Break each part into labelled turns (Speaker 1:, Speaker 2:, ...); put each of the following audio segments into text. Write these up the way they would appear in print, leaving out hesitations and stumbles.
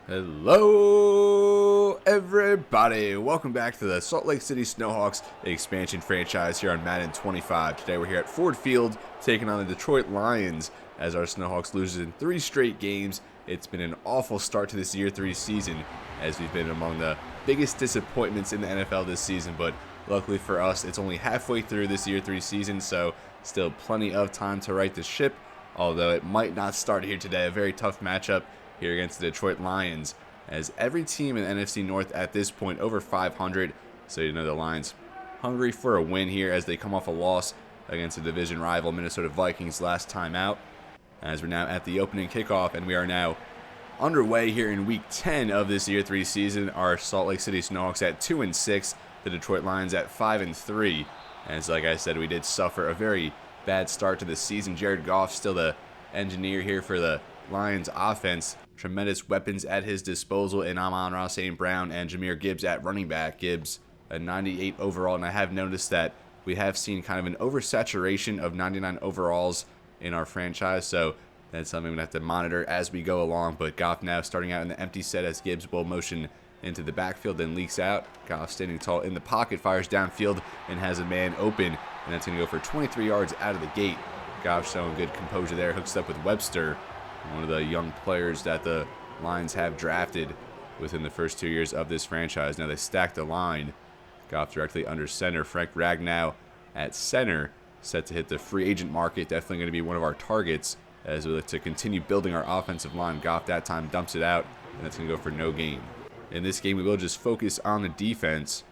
Speaker 1: Hello, everybody. Welcome back to the Salt Lake City Snowhawks expansion franchise here on Madden 25. Today we're here at Ford Field taking on the Detroit Lions as our Snowhawks loses in 3 straight games. It's been an awful start to this Year 3 season as we've been among the biggest disappointments in the NFL this season, but luckily for us, it's only halfway through this Year 3 season, so still plenty of time to right the ship, although it might not start here today. A very tough matchup here against the Detroit Lions, as every team in the NFC North at this point over 500, so you know the Lions hungry for a win here as they come off a loss against the division rival Minnesota Vikings last time out. As we're now at the opening kickoff, and we are now underway here in week 10 of this Year 3 season. Our Salt Lake City Snowhawks at 2-6, the Detroit Lions at 5-3. As like I said, we did suffer a very bad start to the season. Jared Goff still the engineer here for the Lions offense. Tremendous weapons at his disposal in Amon-Ra, St. Brown, and Jahmyr Gibbs at running back. Gibbs a 98 overall, and I have noticed that we have seen kind of an oversaturation of 99 overalls in our franchise, so that's something we're going to have to monitor as we go along. But Goff now starting out in the empty set as Gibbs will motion into the backfield, then leaks out. Goff standing tall in the pocket, fires downfield, and has a man open, and that's going to go for 23 yards out of the gate. Goff showing good composure there, hooks up with Webster, one of the young players that the Lions have drafted within the first 2 years of this franchise. Now they stack the line. Goff directly under center. Frank Ragnow at center, set to hit the free agent market. Definitely going to be one of our targets as we look to continue building our offensive line. Goff that time dumps it out, and that's going to go for no gain. In this game, we will just focus on the defense,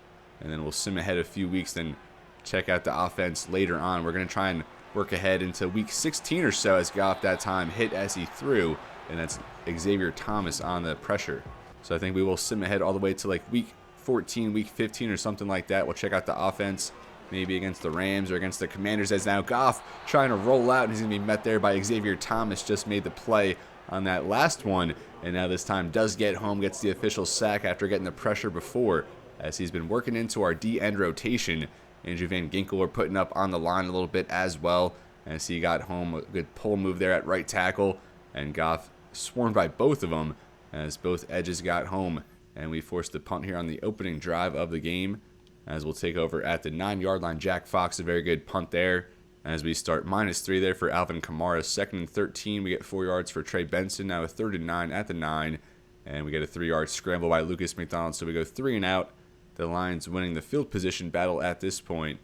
Speaker 1: and then we'll sim ahead a few weeks, then check out the offense later on. We're going to try and work ahead into week 16 or so as Goff that time hit as he threw, and that's Xavier Thomas on the pressure. So I think we will sim ahead all the way to like week 14, week 15 or something like that. We'll check out the offense maybe against the Rams or against the Commanders, as now Goff trying to roll out, and he's going to be met there by Xavier Thomas. Just made the play on that last one, and now this time does get home, gets the official sack after getting the pressure before, as he's been working into our D-end rotation. Andrew Van Ginkel were putting up on the line a little bit as well, as he got home. A good pull move there at right tackle, and Goff swarmed by both of them as both edges got home, and we forced the punt here on the opening drive of the game, as we'll take over at the 9-yard line. Jack Fox, a very good punt there, as we start -3 there for Alvin Kamara. 2nd and 13, we get 4 yards for Trey Benson. Now a 3rd and 9 at the 9, and we get a 3-yard scramble by Lucas McDonald, so we go 3 and out. The Lions winning the field position battle at this point.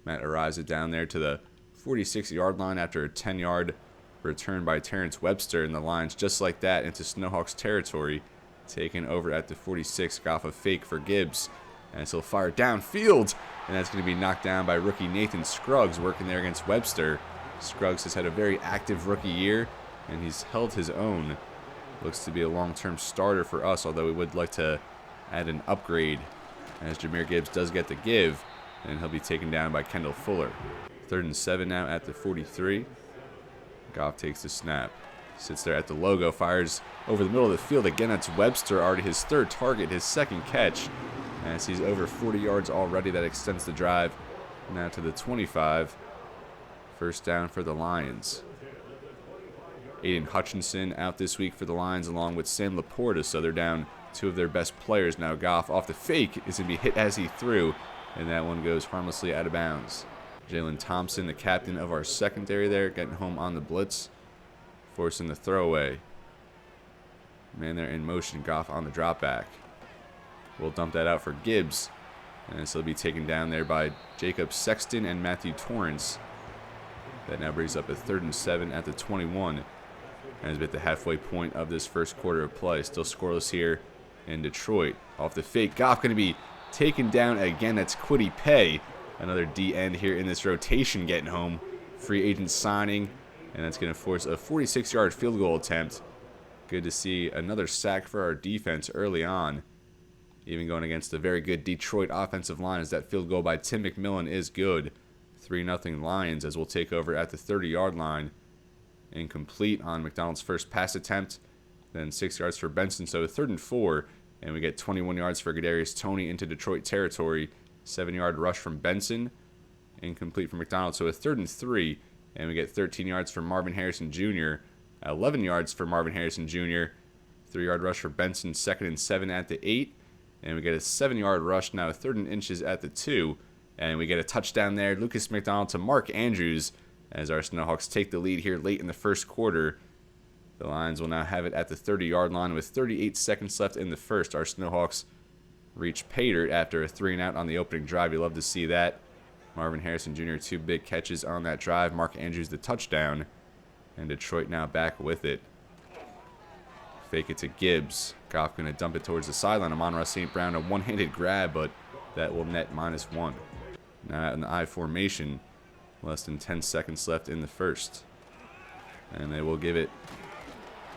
Speaker 1: Matt arrives it down there to the 46-yard line after a 10-yard return by Terrence Webster, and the Lions just like that into Snowhawks territory, taken over at the 46. Goff a fake for Gibbs, and he'll fire downfield, and that's going to be knocked down by rookie Nathan Scruggs, working there against Webster. Scruggs has had a very active rookie year, and he's held his own. Looks to be a long-term starter for us, although we would like to add an upgrade, as Jahmyr Gibbs does get the give, and he'll be taken down by Kendall Fuller. 3rd and 7 now at the 43. Goff takes the snap, sits there at the logo, fires over the middle of the field. Again, that's Webster, already his 3rd target, his 2nd catch, as he's over 40 yards already. That extends the drive now to the 25. 1st down for the Lions. Aiden Hutchinson out this week for the Lions, along with Sam Laporta, so they're down 2 of their best players. Now Goff off the fake is going to be hit as he threw, and that one goes harmlessly out of bounds. Jalen Thompson, the captain of our secondary there, getting home on the blitz, forcing the throwaway. Man there in motion. Goff on the drop back. We'll dump that out for Gibbs, and this will be taken down there by Jacob Sexton and Matthew Torrance. That now brings up a 3rd and 7 at the 21, and is at the halfway point of this first quarter of play. Still scoreless here in Detroit. Off the fake, Goff going to be taken down again. That's Kwity Paye, another D-end here in this rotation, getting home. Free agent signing, and that's going to force a 46-yard field goal attempt. Good to see another sack for our defense early on, even going against a very good Detroit offensive line, as that field goal by Tim McMillan is good. 3-0 Lions, as we'll take over at the 30-yard line. Incomplete on McDonald's first pass attempt, then 6 yards for Benson, so 3rd and 4, and we get 21 yards for Kadarius Toney into Detroit territory. 7-yard rush from Benson, incomplete for McDonald, so a 3rd and 3, and we get 13 yards for Marvin Harrison Jr., 11 yards for Marvin Harrison Jr., 3-yard rush for Benson, 2nd and 7 at the 8. And we get a 7-yard rush now, 3rd and inches at the 2. And we get a touchdown there. Lucas McDonald to Mark Andrews as our Snowhawks take the lead here late in the first quarter. The Lions will now have it at the 30-yard line with 38 seconds left in the first. Our Snowhawks reach pay dirt after a 3-and-out on the opening drive. You love to see that. Marvin Harrison Jr. 2 big catches on that drive. Mark Andrews the touchdown. And Detroit now back with it. Fake it to Gibbs. Goff going to dump it towards the sideline. Amon-Ra St. Brown, a one-handed grab, but that will net -1. Now in the I formation, less than 10 seconds left in the first. And they will give it,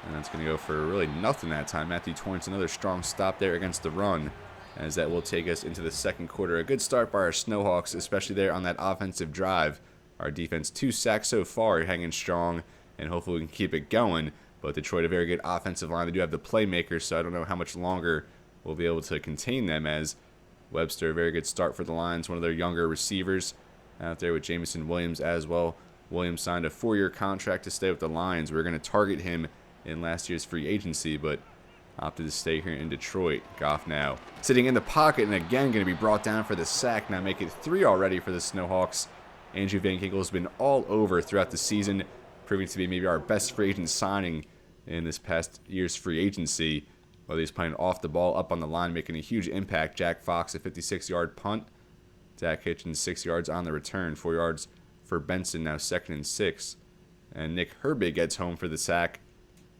Speaker 1: and that's going to go for really nothing that time. Matthew Torrance, another strong stop there against the run, as that will take us into the second quarter. A good start by our Snowhawks, especially there on that offensive drive. Our defense 2 sacks so far, hanging strong, and hopefully we can keep it going. But Detroit, a very good offensive line. They do have the playmakers, so I don't know how much longer we'll be able to contain them, as Webster, a very good start for the Lions, one of their younger receivers out there with Jameson Williams as well. Williams signed a 4-year contract to stay with the Lions. We were going to target him in last year's free agency, but opted to stay here in Detroit. Goff now sitting in the pocket and again going to be brought down for the sack. Now make it 3 already for the Snowhawks. Andrew Van Ginkel has been all over throughout the season, proving to be maybe our best free agent signing in this past year's free agency. Whether he's playing off the ball, up on the line, making a huge impact. Jack Fox, a 56-yard punt. Zach Hitchens, 6 yards on the return. 4 yards for Benson, now 2nd and 6. And Nick Herbig gets home for the sack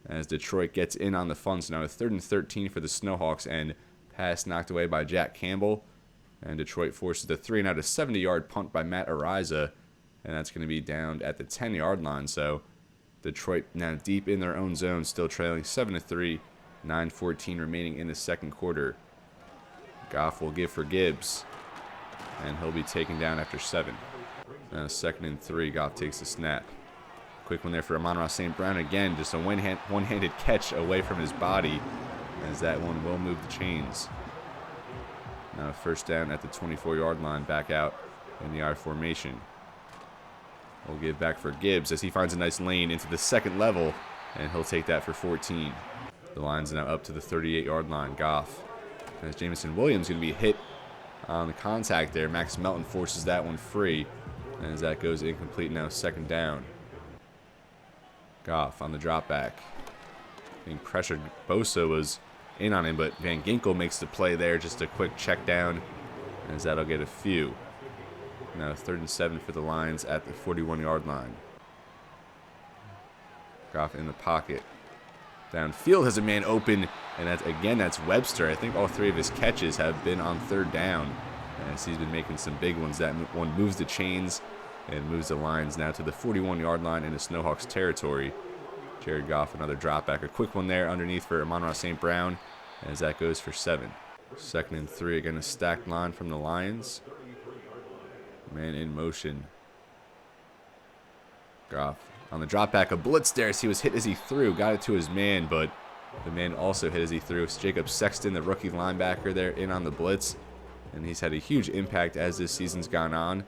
Speaker 1: as Detroit gets in on the fun. So now a 3rd and 13 for the Snowhawks, and pass knocked away by Jack Campbell. And Detroit forces the 3-and-out, a 70-yard punt by Matt Ariza. And that's going to be down at the 10-yard line. So Detroit now deep in their own zone, still trailing 7-3. 9:14 remaining in the second quarter. Goff will give for Gibbs, and he'll be taken down after 7. Now 2nd and 3. Goff takes the snap. Quick one there for Amon-Ra St. Brown again. Just a one-handed catch away from his body, as that one will move the chains. Now 1st down at the 24-yard line, back out in the I formation. We'll give back for Gibbs as he finds a nice lane into the second level, and he'll take that for 14. The Lions now up to the 38-yard line. Goff. As Jameson Williams going to be hit on the contact there. Max Melton forces that one free, as that goes incomplete. Now 2nd down. Goff on the drop back. Being pressured. Bosa was in on him, but Van Ginkel makes the play there. Just a quick check down, as that'll get a few. Now 3rd and 7 for the Lions at the 41-yard line. Goff in the pocket. Downfield has a man open, and that's Webster. I think all 3 of his catches have been on 3rd down, as he's been making some big ones. That one moves the chains and moves the Lions now to the 41-yard line into Snowhawks territory. Jared Goff, another drop back. A quick one there underneath for Amon-Ra St. Brown, as that goes for 7. 2nd and 3, again a stacked line from the Lions. Man in motion. Goff on the drop back, a blitz there as he was hit as he threw. Got it to his man, but the man also hit as he threw. It's Jacob Sexton, the rookie linebacker, there in on the blitz. And he's had a huge impact as this season's gone on.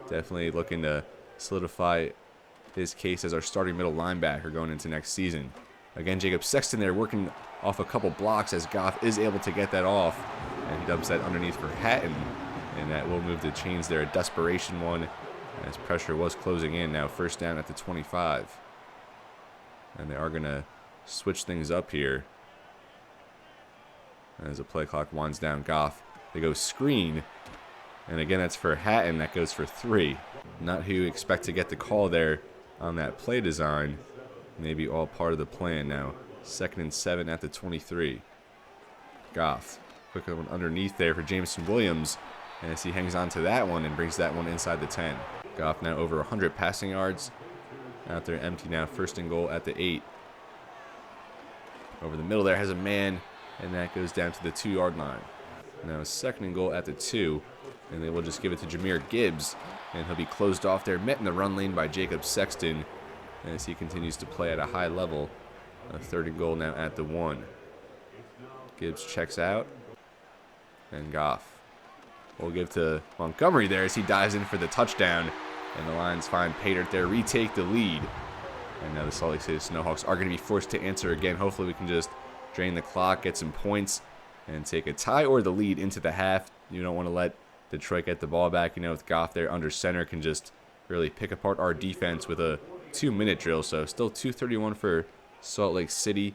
Speaker 1: Definitely looking to solidify his case as our starting middle linebacker going into next season. Again, Jacob Sexton there working off a couple blocks as Goff is able to get that off. And he dumps that underneath for Hatton. And that will move the chains there. A desperation one, as pressure was closing in. Now 1st down at the 25. And they are going to switch things up here. As the play clock winds down. Goff, they go screen. And again, that's for Hatton. That goes for 3. Not who you expect to get the call there on that play design. Maybe all part of the plan. Now 2nd and 7 at the 23. Goff, quick one underneath there for Jameson Williams. And as he hangs on to that one and brings that one inside the 10. Goff now over 100 passing yards. Out there empty now. 1st and goal at the 8. Over the middle there has a man, and that goes down to the 2-yard line. Now 2nd and goal at the 2. And they will just give it to Jahmyr Gibbs. And he'll be closed off there. Met in the run lane by Jacob Sexton, as he continues to play at a high level. A 3rd and goal now at the 1. Gibbs checks out. And Goff will give to Montgomery there as he dives in for the touchdown. And the Lions find pay dirt there, retake the lead. And now the Salt Lake City Snowhawks are going to be forced to answer again. Hopefully we can just drain the clock, get some points, and take a tie or the lead into the half. You don't want to let Detroit get the ball back. You know, with Goff there under center, can just really pick apart our defense with a 2-minute drill. So still 2:31 for Salt Lake City.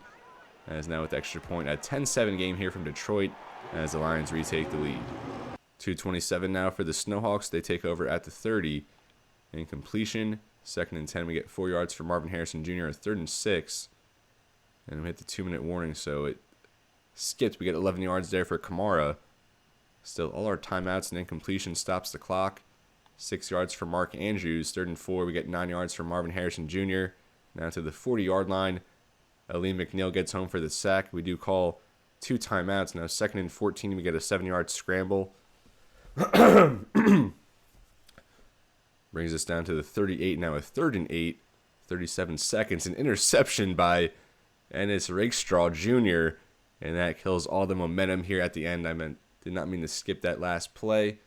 Speaker 1: As now with extra point, a 10-7 game here from Detroit as the Lions retake the lead. 2:27 now for the Snowhawks. They take over at the 30. Incompletion. 2nd and 10. We get 4 yards for Marvin Harrison Jr. 3rd and 6. And we hit the 2-minute warning, so it skipped. We get 11 yards there for Amon-Ra. Still, all our timeouts and incompletion stops the clock. 6 yards for Mark Andrews. 3rd and 4. We get 9 yards for Marvin Harrison Jr. Now to the 40-yard line. Ali McNeil gets home for the sack. We do call 2 timeouts. Now 2nd and 14. We get a 7-yard scramble. Brings us down to the 38. Now a 3rd and 8. 37 seconds. An interception by Ennis Rakestraw Jr. And that kills all the momentum here at the end. Did not mean to skip that last play,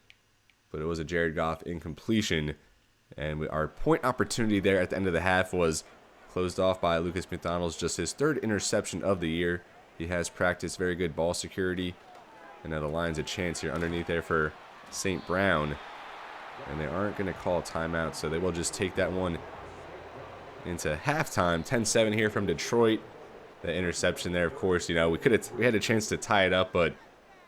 Speaker 1: but it was a Jared Goff incompletion. And our point opportunity there at the end of the half was closed off by Lucas McDonald's, just his 3rd interception of the year. He has practiced very good ball security. And now the Lions a chance here underneath there for St. Brown. And they aren't going to call a timeout, so they will just take that one into halftime. 10-7 here from Detroit. The interception there, of course, you know, we had a chance to tie it up, but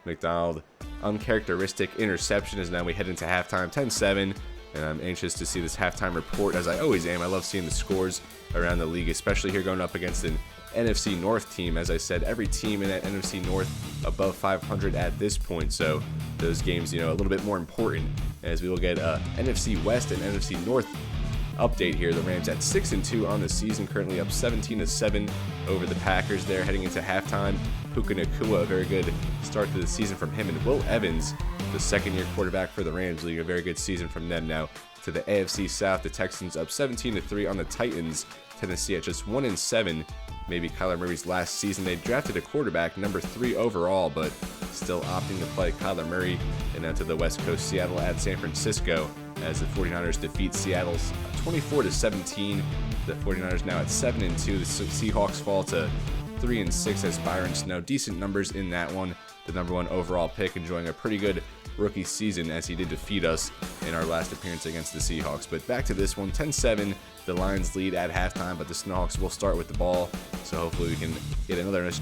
Speaker 1: McDonald, uncharacteristic interception, as now we head into halftime. 10-7, and I'm anxious to see this halftime report, as I always am. I love seeing the scores around the league, especially here going up against an NFC North team. As I said, every team in that NFC North above 500 at this point, so those games, you know, a little bit more important, as we will get NFC West and NFC North update here. The Rams at 6-2 on the season, currently up 17-7 over the Packers there heading into halftime. Puka Nacua, a very good start to the season from him, and Will Evans, the 2nd-year quarterback for the Rams, leading a very good season from them. Now to the AFC South, the Texans up 17-3 on the Titans. Tennessee at just 1-7. Maybe Kyler Murray's last season. They drafted a quarterback, number 3 overall, but still opting to play Kyler Murray. And then to the West Coast, Seattle at San Francisco as the 49ers defeat Seattle's 24-17. The 49ers now at 7-2. The Seahawks fall to 3-6 as Byron Snow. Decent numbers in that one. The number 1 overall pick, enjoying a pretty good rookie season as he did defeat us in our last appearance against the Seahawks. But back to this one, 10-7. The Lions lead at halftime, but the Snowhawks will start with the ball. So hopefully we can get another nice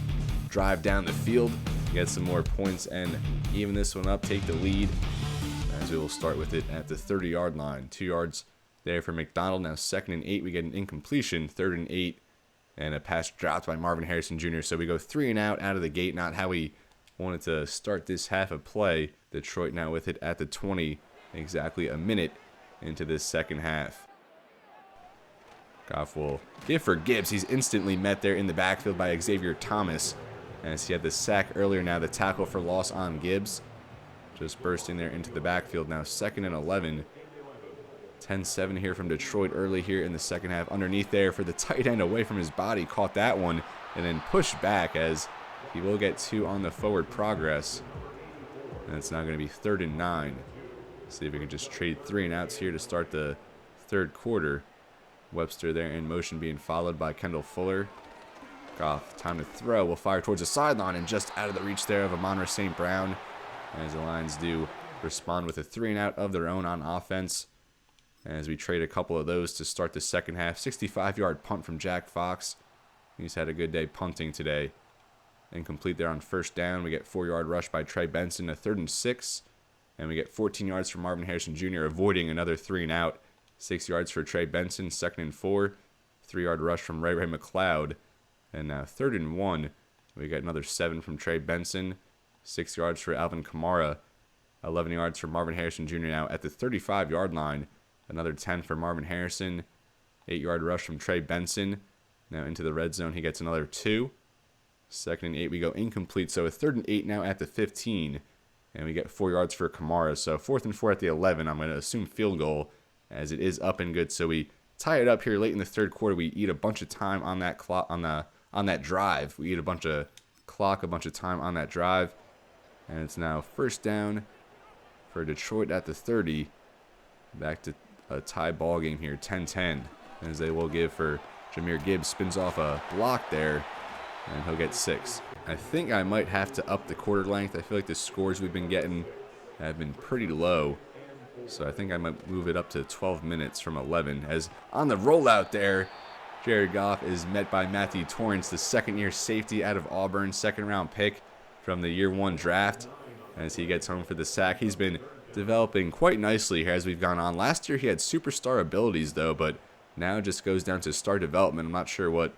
Speaker 1: drive down the field, get some more points, and even this one up, take the lead. As we will start with it at the 30-yard line. 2 yards there for McDonald. Now 2nd and 8. We get an incompletion. 3rd and 8. And a pass dropped by Marvin Harrison Jr. So we go 3 and out of the gate. Not how we wanted to start this half of play. Detroit now with it at the 20. Exactly a minute into this second half. Goff will give for Gibbs. He's instantly met there in the backfield by Xavier Thomas. As he had the sack earlier, now the tackle for loss on Gibbs. Just bursting there into the backfield. Now 2nd and 11. 10-7 here from Detroit early here in the second half. Underneath there for the tight end, away from his body. Caught that one and then pushed back, as he will get 2 on the forward progress. And it's now going to be 3rd and 9. See if we can just trade 3 and outs here to start the 3rd quarter. Webster there in motion, being followed by Kendall Fuller. Goff, time to throw. Will fire towards the sideline and just out of the reach there of Amon-Ra St. Brown. As the Lions do respond with a 3 and out of their own on offense. As we trade a couple of those to start the second half. 65-yard punt from Jack Fox. He's had a good day punting today. Incomplete there on 1st down. We get 4-yard rush by Trey Benson, a 3rd and 6. And we get 14 yards from Marvin Harrison Jr., avoiding another 3 and out. 6 yards for Trey Benson, 2nd and 4. 3-yard rush from Ray McLeod. And now 3rd and 1. We got another 7 from Trey Benson. 6 yards for Alvin Kamara. 11 yards for Marvin Harrison Jr. now at the 35-yard line. Another 10 for Marvin Harrison. 8-yard rush from Trey Benson. Now into the red zone, he gets another 2. 2nd and 8, we go incomplete. So a 3rd and 8 now at the 15. And we get 4 yards for Kamara. So 4th and 4 at the 11. I'm going to assume field goal, as it is up and good. So we tie it up here late in the 3rd quarter. We eat a bunch of time on that clock, on that drive. We eat a bunch of clock, a bunch of time on that drive. And it's now 1st down for Detroit at the 30. Back to a tie ball game here, 10-10. As they will give for Jahmyr. Gibbs spins off a block there. and he'll get 6. I think I might have to up the quarter length. I feel like the scores we've been getting have been pretty low. So I think I might move it up to 12 minutes from 11. As on the rollout there, Jared Goff is met by Matthew Torrance, the second-year safety out of Auburn, second-round pick from the year 1 draft. As he gets home for the sack, he's been developing quite nicely here as we've gone on. Last year he had superstar abilities though, but now just goes down to star development. I'm not sure what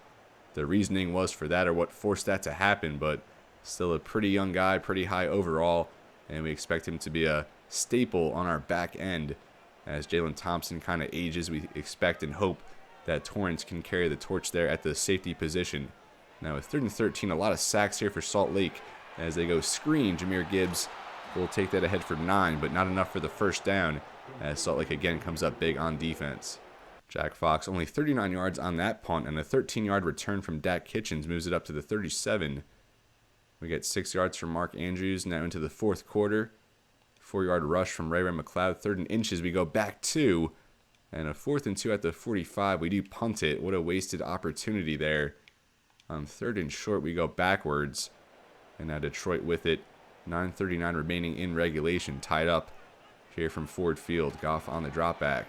Speaker 1: the reasoning was for that or what forced that to happen, but still a pretty young guy, pretty high overall, and we expect him to be a staple on our back end as Jalen Thompson kind of ages. We expect and hope that Torrance can carry the torch there at the safety position. Now with 3rd and 13, a lot of sacks here for Salt Lake as they go screen. Jahmyr Gibbs will take that ahead for 9, but not enough for the first down as Salt Lake again comes up big on defense. Jack Fox only 39 yards on that punt, and a 13-yard return from Dak Kitchens moves it up to the 37. We get 6 yards from Mark Andrews now into the 4th quarter. 4-yard rush from Ray McLeod. 3rd and inches, we go back 2. And a 4th and 2 at the 45. We do punt it. What a wasted opportunity there. On 3rd and short, we go backwards. And now Detroit with it. 9:39 remaining in regulation. Tied up here from Ford Field. Goff on the drop back.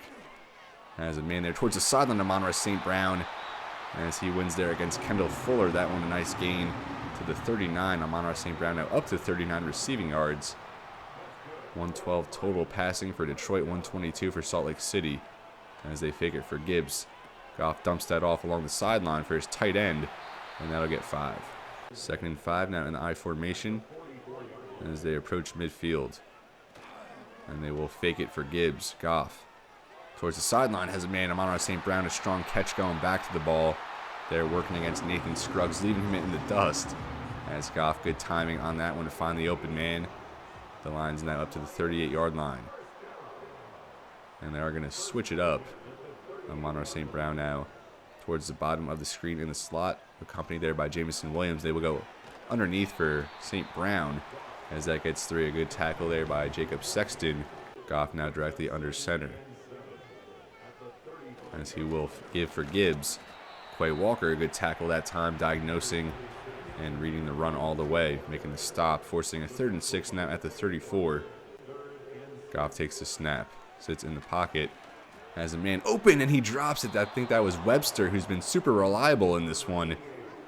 Speaker 1: Has a man there towards the sideline. Amon-Ra St. Brown as he wins there against Kendall Fuller. That one a nice gain to the 39. Amon-Ra St. Brown now up to 39 receiving yards. 112 total passing for Detroit, 122 for Salt Lake City as they fake it for Gibbs. Goff dumps that off along the sideline for his tight end, and that'll get 5. 2nd and 5 now in the I formation as they approach midfield. And they will fake it for Gibbs. Goff towards the sideline has a man. Amon-Ra St. Brown, a strong catch going back to the ball. They're working against Nathan Scruggs, leaving him in the dust. As Goff, good timing on that one to find the open man. The line's now up to the 38-yard line. And they are going to switch it up. Amon-Ra St. Brown now towards the bottom of the screen in the slot, accompanied there by Jamison Williams. They will go underneath for St. Brown as that gets 3. A good tackle there by Jacob Sexton. Goff now directly under center. As he will give for Gibbs. Quay Walker, a good tackle that time, diagnosing and reading the run all the way, making the stop, forcing a 3rd and 6 now at the 34. Goff takes the snap, sits in the pocket, has a man open, and he drops it. I think that was Webster, who's been super reliable in this one.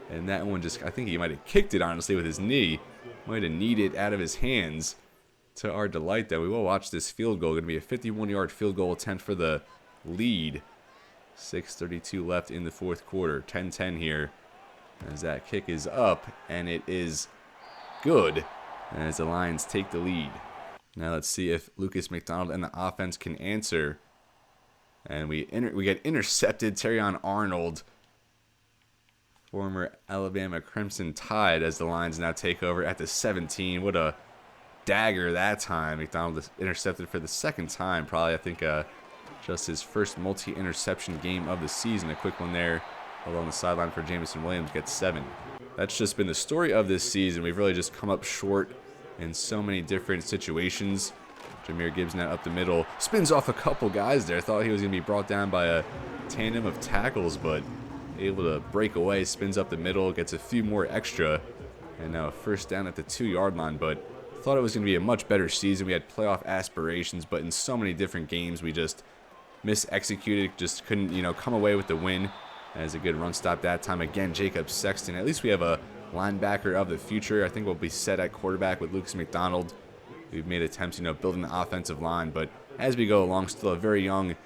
Speaker 1: And that one just, I think he might have kicked it, honestly, with his knee. Might have kneed it out of his hands. To our delight, though, we will watch this field goal. Going to be a 51-yard field goal attempt for the lead. 6:32 left in the 4th quarter. 10-10 here. As that kick is up, and it is good as the Lions take the lead. Now let's see if Lucas McDonald and the offense can answer. And we get intercepted. Terrion Arnold, former Alabama Crimson Tide, as the Lions now take over at the 17. What a dagger that time. McDonald intercepted for the 2nd time. Probably, I think, just his first multi-interception game of the season. A quick one there along the sideline for Jamison Williams, gets 7. That's just been the story of this season. We've really just come up short in so many different situations. Jahmyr Gibbs now up the middle. Spins off a couple guys there. Thought he was going to be brought down by a tandem of tackles, but able to break away. Spins up the middle, gets a few more extra. And now a 1st down at the 2-yard line, but thought it was going to be a much better season. We had playoff aspirations, but in so many different games, we just mis-executed. Just couldn't, come away with the win. As a good run stop that time. Again, Jacob Sexton. At least we have a linebacker of the future. I think we'll be set at quarterback with Lucas McDonald. We've made attempts, building the offensive line. But as we go along, still a very young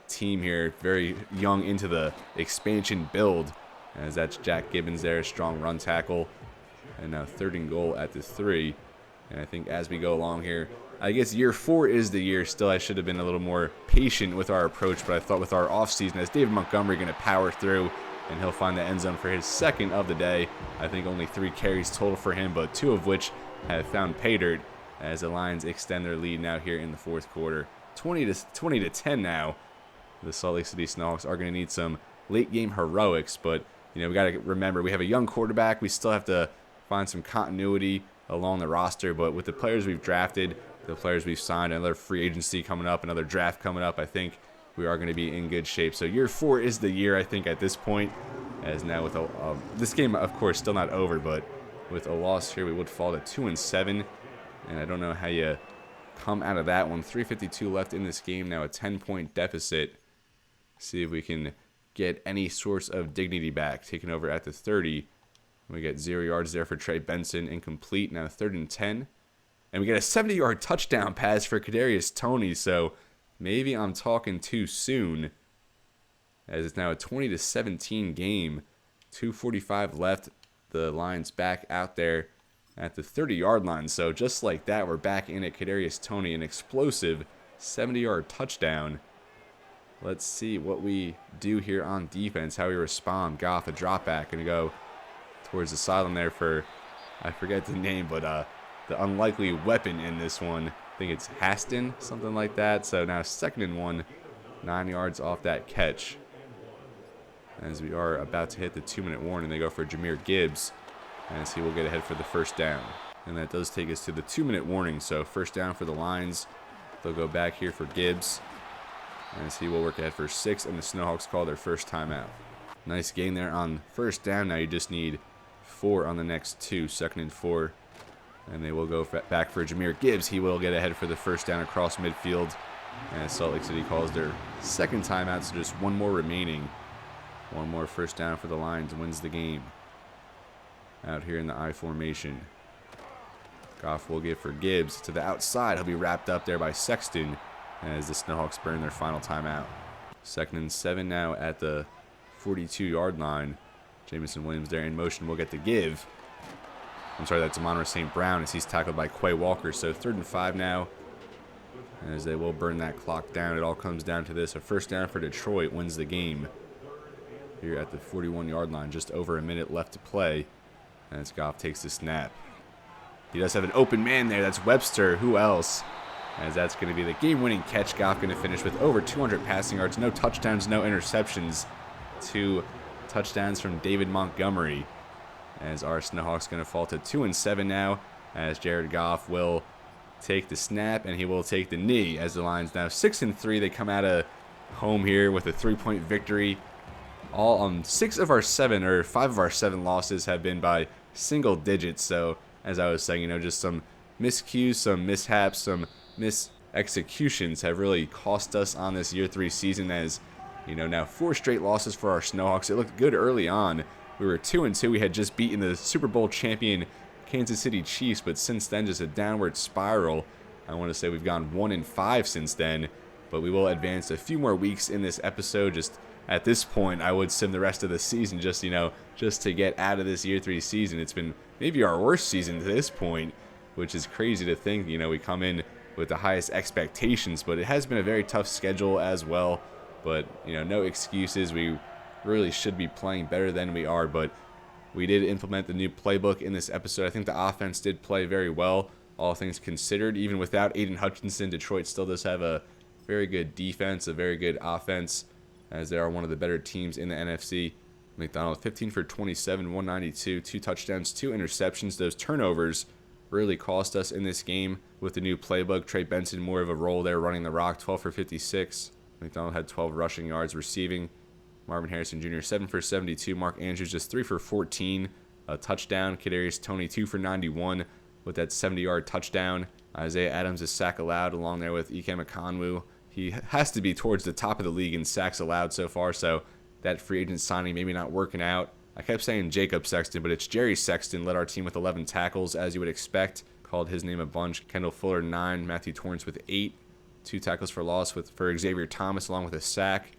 Speaker 1: team here. Very young into the expansion build. As that's Jack Gibbons there, strong run tackle. And now 3rd and goal at the 3. And I think as we go along here, I guess year 4 is the year. Still, I should have been a little more patient with our approach, but I thought with our offseason, as David Montgomery going to power through, and he'll find the end zone for his 2nd of the day. I think only 3 carries total for him, but 2 of which have found pay dirt as the Lions extend their lead now here in the 4th quarter. 20 to 10 now. The Salt Lake City Snowhawks are going to need some late game heroics, but we got to remember we have a young quarterback. We still have to find some continuity along the roster, but with the players we've drafted, the players we've signed, another free agency coming up, another draft coming up, I think we are going to be in good shape. So year 4 is the year, I think, at this point, As now with this game, of course, still not over, but with a loss here, we would fall to 2-7. And I don't know how you come out of that one. 3:52 left in this game. Now a 10-point deficit. See if we can get any source of dignity back. Taking over at the 30. We get 0 yards there for Trey Benson. Incomplete. Now 3rd and 10. And we get a 70-yard touchdown pass for Kadarius Toney. So maybe I'm talking too soon, as it's now a 20-17 game. 2:45 left. The Lions back out there at the 30-yard line. So just like that, we're back in at Kadarius Toney, an explosive 70-yard touchdown. Let's see what we do here on defense, how we respond. Goff, a drop back, going to go towards the sideline there for, I forget the name, but the unlikely weapon in this one. I think it's Haston, something like that. So now 2nd and 1, 9 yards off that catch. As we are about to hit the 2-minute warning, they go for Jahmyr Gibbs, as he will get ahead for the 1st down. And that does take us to the 2-minute warning. So 1st down for the Lions. They'll go back here for Gibbs, as he will work ahead for 6, and the Snowhawks call their 1st timeout. Nice gain there on 1st down. Now you just need 4 on the next 2, 2nd and 4. And they will go back for Jahmyr Gibbs. He will get ahead for the 1st down across midfield. And Salt Lake City calls their 2nd timeout, so just 1 more remaining. 1 more 1st down for the Lions, wins the game. Out here in the I formation. Goff will give for Gibbs to the outside. He'll be wrapped up there by Sexton, as the Snowhawks burn their final timeout. 2nd and 7 now at the 42-yard line. Jamison Williams there in motion will get the give. I'm sorry, that's Amon-Ra St. Brown, as he's tackled by Quay Walker. So 3rd and 5 now, as they will burn that clock down. It all comes down to this. A 1st down for Detroit wins the game. Here at the 41-yard line, just over a minute left to play, as Goff takes the snap. He does have an open man there. That's Webster. Who else? As that's going to be the game-winning catch. Goff going to finish with over 200 passing yards. No touchdowns, no interceptions. 2 touchdowns from David Montgomery. As our Snowhawks going to fall to 2-7 now, as Jared Goff will take the snap and he will take the knee. As the Lions now 6-3, they come out of home here with a 3-point victory. All 6 of our 7, or 5 of our 7 losses have been by single digits. So as I was saying, just some miscues, some mishaps, some mis-executions have really cost us on this year 3 season. As now 4 straight losses for our Snowhawks. It looked good early on. We were 2-2. We had just beaten the Super Bowl champion Kansas City Chiefs, but since then just a downward spiral. I want to say we've gone 1-5 since then, but we will advance a few more weeks in this episode. Just at this point, I would sim the rest of the season just to get out of this year 3 season. It's been maybe our worst season to this point, which is crazy to think. We come in with the highest expectations, but it has been a very tough schedule as well. But no excuses. We really should be playing better than we are, but we did implement the new playbook in this episode. I think the offense did play very well, all things considered. Even without Aiden Hutchinson, Detroit still does have a very good defense, a very good offense, as they are one of the better teams in the NFC. McDonald 15 for 27, 192, 2 touchdowns, 2 interceptions. Those turnovers really cost us in this game with the new playbook. Trey Benson more of a role there running the rock, 12 for 56. McDonald had 12 rushing yards receiving. Marvin Harrison Jr. 7 for 72. Mark Andrews just 3 for 14. A touchdown. Kadarius Toney 2 for 91 with that 70-yard touchdown. Isaiah Adams is sack allowed along there with Ikem Ekonwu. He has to be towards the top of the league in sacks allowed so far, so that free agent signing maybe not working out. I kept saying Jacob Sexton, but it's Jerry Sexton. Led our team with 11 tackles, as you would expect. Called his name a bunch. Kendall Fuller 9. Matthew Torrance with 8. 2 tackles for loss for Xavier Thomas along with a sack.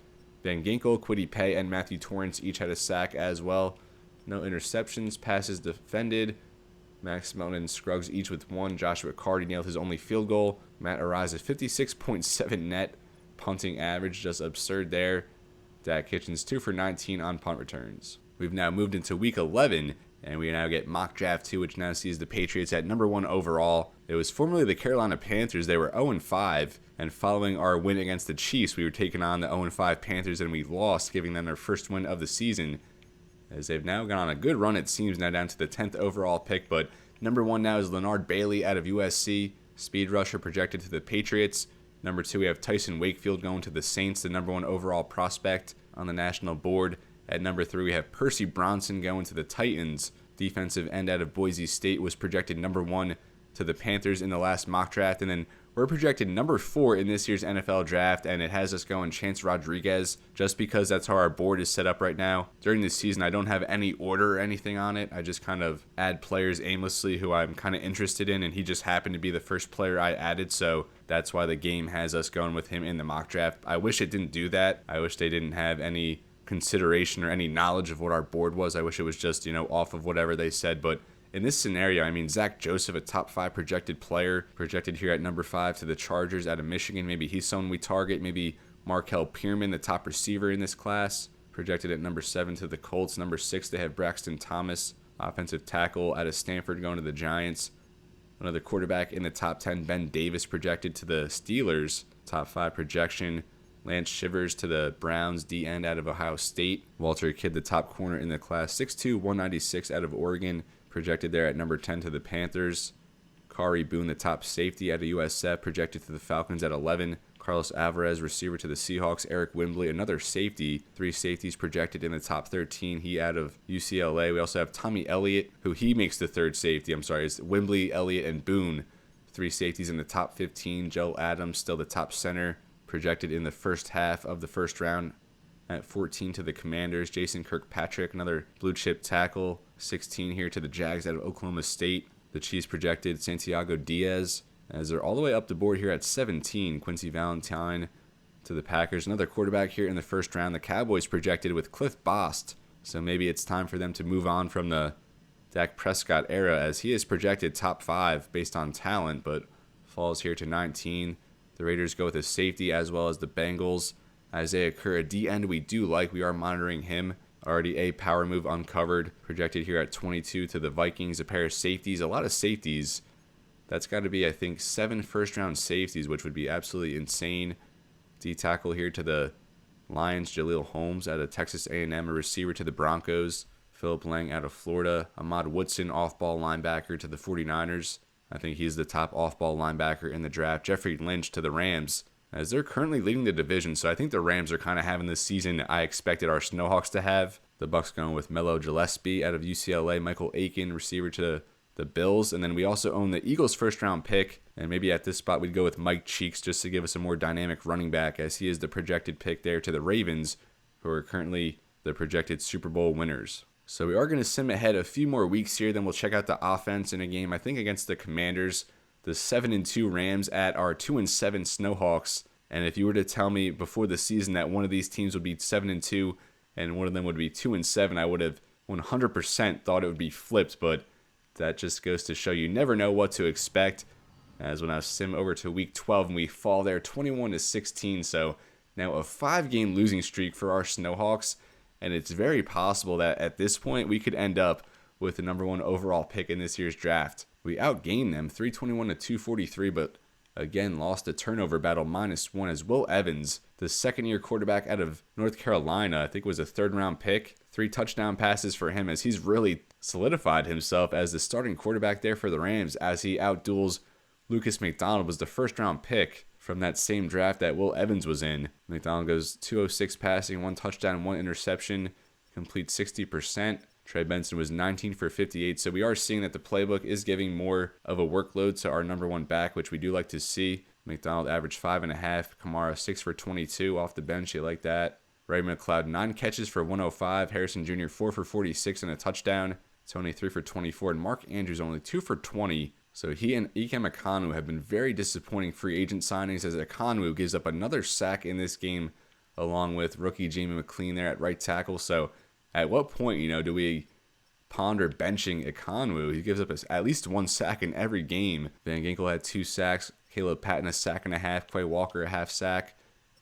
Speaker 1: Van Ginkel, Kwity Paye, and Matthew Torrance each had a sack as well. No interceptions. Passes defended. Max Melton and Scruggs each with 1. Joshua Carty nailed his only field goal. Matt Ariza 56.7 net punting average. Just absurd there. Dak Kitchens 2 for 19 on punt returns. We've now moved into week 11, and we now get mock draft 2, which now sees the Patriots at number 1 overall. It was formerly the Carolina Panthers. They were 0-5, and following our win against the Chiefs, we were taking on the 0-5 Panthers, and we lost, giving them their first win of the season, as they've now gone on a good run, it seems, now down to the 10th overall pick. But number 1 now is Leonard Bailey out of USC, speed rusher projected to the Patriots. Number 2, we have Tyson Wakefield going to the Saints, the number 1 overall prospect on the national board. At number 3, we have Percy Bronson going to the Titans. Defensive end out of Boise State was projected number 1 to the Panthers in the last mock draft. And then we're projected number 4 in this year's NFL draft, and it has us going Chance Rodriguez, just because that's how our board is set up right now. During this season, I don't have any order or anything on it. I just kind of add players aimlessly who I'm kind of interested in, and he just happened to be the first player I added, so that's why the game has us going with him in the mock draft. I wish it didn't do that. I wish they didn't have any consideration or any knowledge of what our board was. I wish it was just, off of whatever they said, but in this scenario, I mean, Zach Joseph, a top 5 projected player, projected here at number 5 to the Chargers out of Michigan. Maybe he's someone we target. Maybe Markel Pierman, the top receiver in this class, projected at number 7 to the Colts. Number 6, they have Braxton Thomas, offensive tackle out of Stanford, going to the Giants. Another quarterback in the top 10, Ben Davis, projected to the Steelers, top 5 projection. Lance Shivers to the Browns, D-end out of Ohio State. Walter Kidd, the top corner in the class, 6'2", 196 out of Oregon, projected there at number 10 to the Panthers. Kari Boone, the top safety out of USF, projected to the Falcons at 11. Carlos Alvarez, receiver to the Seahawks. Eric Wimbley, another safety. 3 safeties projected in the top 13. He out of UCLA. We also have Tommy Elliott, who he makes the 3rd safety. It's Wimbley, Elliott, and Boone. 3 safeties in the top 15. Joe Adams, still the top center, projected in the first half of the first round at 14 to the Commanders. Jason Kirkpatrick, another blue chip tackle, 16 here to the Jags out of Oklahoma State. The Chiefs projected Santiago Diaz, as they're all the way up the board here at 17. Quincy Valentine to the Packers. Another quarterback here in the first round. The Cowboys projected with Cliff Bost, so maybe it's time for them to move on from the Dak Prescott era, as he is projected top 5 based on talent, but falls here to 19. The Raiders go with a safety, as well as the Bengals. Isaiah Kerr, a D-end we do like. We are monitoring him. Already a power move uncovered. Projected here at 22 to the Vikings. A pair of safeties. A lot of safeties. That's got to be, I think, 7 first-round safeties, which would be absolutely insane. D-tackle here to the Lions. Jaleel Holmes out of Texas A&M. A receiver to the Broncos. Philip Lang out of Florida. Ahmad Woodson, off-ball linebacker to the 49ers. I think he's the top off-ball linebacker in the draft. Jeffrey Lynch to the Rams, as they're currently leading the division. So I think the Rams are kind of having this season I expected our Snowhawks to have. The Bucs going with Melo Gillespie out of UCLA. Michael Aiken, receiver to the Bills. And then we also own the Eagles' first-round pick. And maybe at this spot we'd go with Mike Cheeks just to give us a more dynamic running back, as he is the projected pick there to the Ravens, who are currently the projected Super Bowl winners. So we are going to sim ahead a few more weeks here. Then we'll check out the offense in a game, I think, against the Commanders. The 7-2 Rams at our 2-7 Snowhawks. And if you were to tell me before the season that one of these teams would be 7-2 and one of them would be 2-7, I would have 100% thought it would be flipped. But that just goes to show you never know what to expect. As when I sim over to week 12 and we fall there 21-16. So now a 5-game losing streak for our Snowhawks. And it's very possible that at this point we could end up with the number 1 overall pick in this year's draft. We outgained them 321-243, but again lost a turnover battle -1, as Will Evans, the second-year quarterback out of North Carolina, I think was a 3rd-round pick. 3 touchdown passes for him, as he's really solidified himself as the starting quarterback there for the Rams, as he outduels Lucas McDonald, was the 1st-round pick from that same draft that Will Evans was in. McDonald goes 206 passing, 1 touchdown, 1 interception, complete 60%. Trey Benson was 19 for 58. So we are seeing that the playbook is giving more of a workload to our number 1 back, which we do like to see. McDonald averaged 5.5. Kamara 6 for 22 off the bench. You like that. Ray McLeod 9 catches for 105. Harrison Jr. 4 for 46 and a touchdown. Tony 3 for 24. And Mark Andrews only 2 for 20. So he and Ikem Ekwonu have been very disappointing free agent signings, as Ekwonu gives up another sack in this game, along with rookie Jamie McLean there at right tackle. So at what point, do we ponder benching Ekwonu? He gives up at least 1 sack in every game. Van Ginkel had 2 sacks. Caleb Patton a sack and a half. Quay Walker a half sack.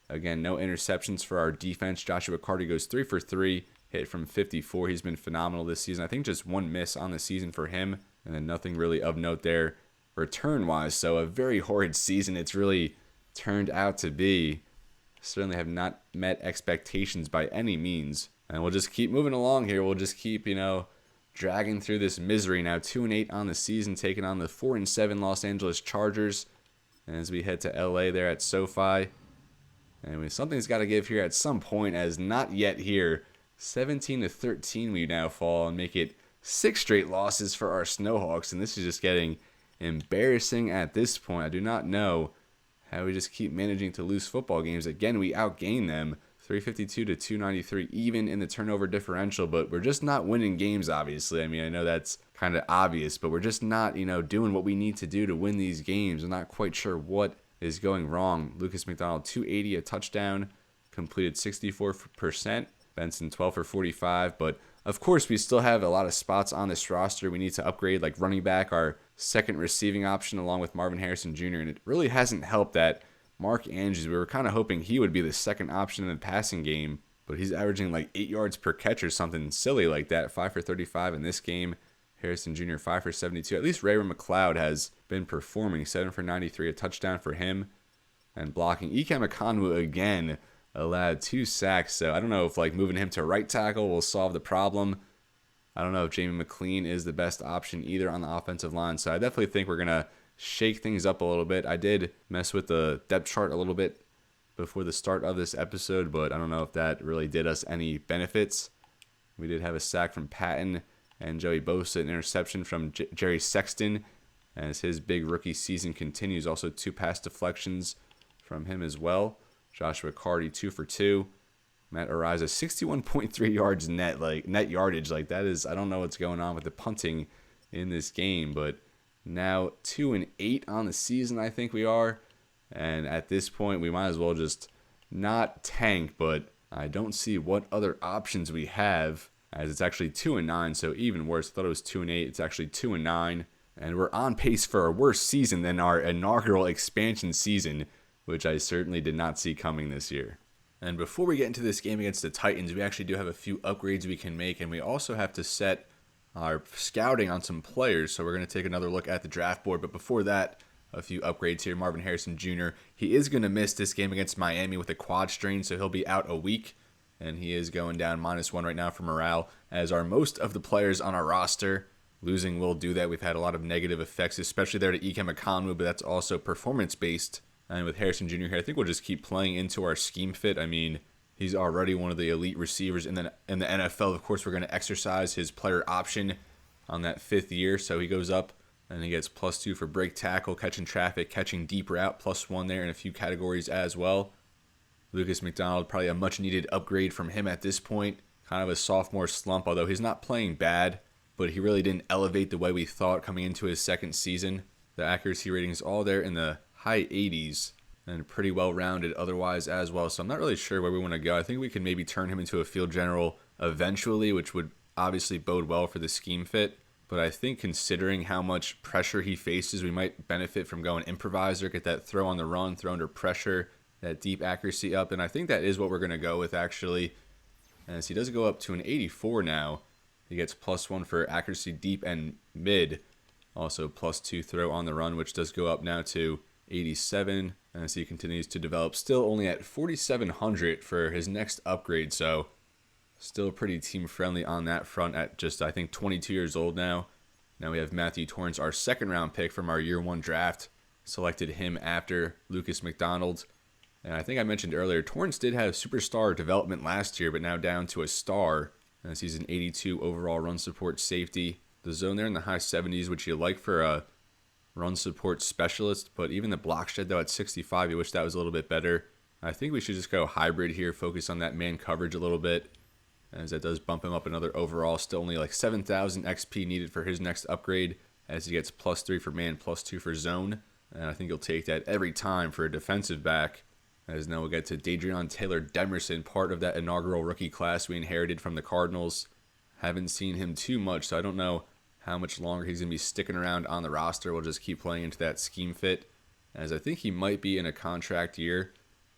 Speaker 1: Again, no interceptions for our defense. Joshua Carter goes 3 for 3, hit from 54. He's been phenomenal this season. I think just 1 miss on the season for him. And then nothing really of note there return-wise. So a very horrid season it's really turned out to be. Certainly have not met expectations by any means. And we'll just keep moving along here. We'll just keep, dragging through this misery. Now 2-8 on the season, taking on the 4-7 Los Angeles Chargers. And as we head to LA there at SoFi. And something's got to give here at some point, as not yet here. 17-13 we now fall and make it 6 straight losses for our Snowhawks, and this is just getting embarrassing at this point. I do not know how we just keep managing to lose football games. Again, we outgain them 352 to 293 even in the turnover differential, but we're just not winning games, obviously. I mean, I know that's kind of obvious, but we're just not, doing what we need to do to win these games. I'm not quite sure what is going wrong. Lucas McDonald, 280, a touchdown, completed 64%. Benson, 12 for 45, but of course we still have a lot of spots on this roster we need to upgrade, like running back, our second receiving option, along with Marvin Harrison Jr., and it really hasn't helped that Mark Andrews, we were kind of hoping he would be the second option in the passing game, but he's averaging like 8 yards per catch or something silly like that, 5 for 35 in this game. Harrison Jr., 5 for 72. At least Rayron McLeod has been performing, 7 for 93, a touchdown for him. And blocking, Ikem Ekonwu again allowed 2 sacks, so I don't know if moving him to right tackle will solve the problem. I don't know if Jamie McLean is the best option either on the offensive line, so I definitely think we're going to shake things up a little bit. I did mess with the depth chart a little bit before the start of this episode, but I don't know if that really did us any benefits. We did have a sack from Patton and Joey Bosa, an interception from Jerry Sexton as his big rookie season continues. Also 2 pass deflections from him as well. Joshua Carty, 2 for 2. Matt Ariza, 61.3 yards net yardage. That is, I don't know what's going on with the punting in this game, but now 2-8 on the season, I think we are. And at this point, we might as well just not tank, but I don't see what other options we have, as it's actually 2-9, so even worse. I thought it was 2-8. It's actually 2-9. And we're on pace for a worse season than our inaugural expansion season, which I certainly did not see coming this year. And before we get into this game against the Titans, we actually do have a few upgrades we can make, and we also have to set our scouting on some players, so we're going to take another look at the draft board. But before that, a few upgrades here. Marvin Harrison Jr., he is going to miss this game against Miami with a quad strain, so he'll be out a week, and he is going down -1 right now for morale, as are most of the players on our roster. Losing will do that. We've had a lot of negative effects, especially there to Ikem Ekonwu, but that's also performance-based. And with Harrison Jr. here, I think we'll just keep playing into our scheme fit. I mean, he's already one of the elite receivers in the NFL. Of course, we're going to exercise his player option on that 5th year. So he goes up and he gets +2 for break tackle, catching traffic, catching deep route, +1 there in a few categories as well. Lucas McDonald, probably a much-needed upgrade from him at this point. Kind of a sophomore slump, although he's not playing bad, but he really didn't elevate the way we thought coming into his second season. The accuracy rating is all there in the high 80s and pretty well rounded otherwise as well, so I'm not really sure where we want to go. I think we can maybe turn him into a field general eventually, which would obviously bode well for the scheme fit, but I think considering how much pressure he faces, we might benefit from going improviser, get that throw on the run, throw under pressure, that deep accuracy up, and I think that is what we're going to go with actually, as he does go up to an 84 now. He gets +1 for accuracy deep and mid, also +2 throw on the run, which does go up now to 87, as he continues to develop. Still only at 4,700 for his next upgrade, so still pretty team-friendly on that front at just, I think, 22 years old now. Now we have Matthew Torrance, our second-round pick from our Year 1 draft. Selected him after Lucas McDonald. And I think I mentioned earlier, Torrance did have superstar development last year, but now down to a star, as he's an 82 overall run support safety. The zone there in the high 70s, which you like for a run support specialist, but even the block shed though at 65, you wish that was a little bit better. I think we should just go hybrid here, focus on that man coverage a little bit, as that does bump him up another overall. Still only like 7,000 XP needed for his next upgrade, as he gets +3 for man, +2 for zone, and I think he'll take that every time for a defensive back. As now we'll get to Dadrion Taylor Demerson, part of that inaugural rookie class we inherited from the Cardinals. Haven't seen him too much, so I don't know how much longer he's going to be sticking around on the roster. We'll just keep playing into that scheme fit, as I think he might be in a contract year.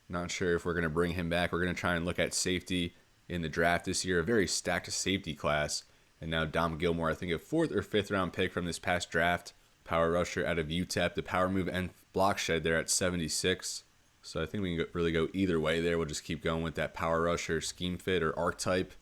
Speaker 1: Not sure if we're going to bring him back. We're going to try and look at safety in the draft this year. A very stacked safety class. And now Dom Gilmore, I think a 4th or 5th round pick from this past draft. Power rusher out of UTEP. The power move and block shed there at 76. So I think we can really go either way there. We'll just keep going with that power rusher scheme fit or archetype.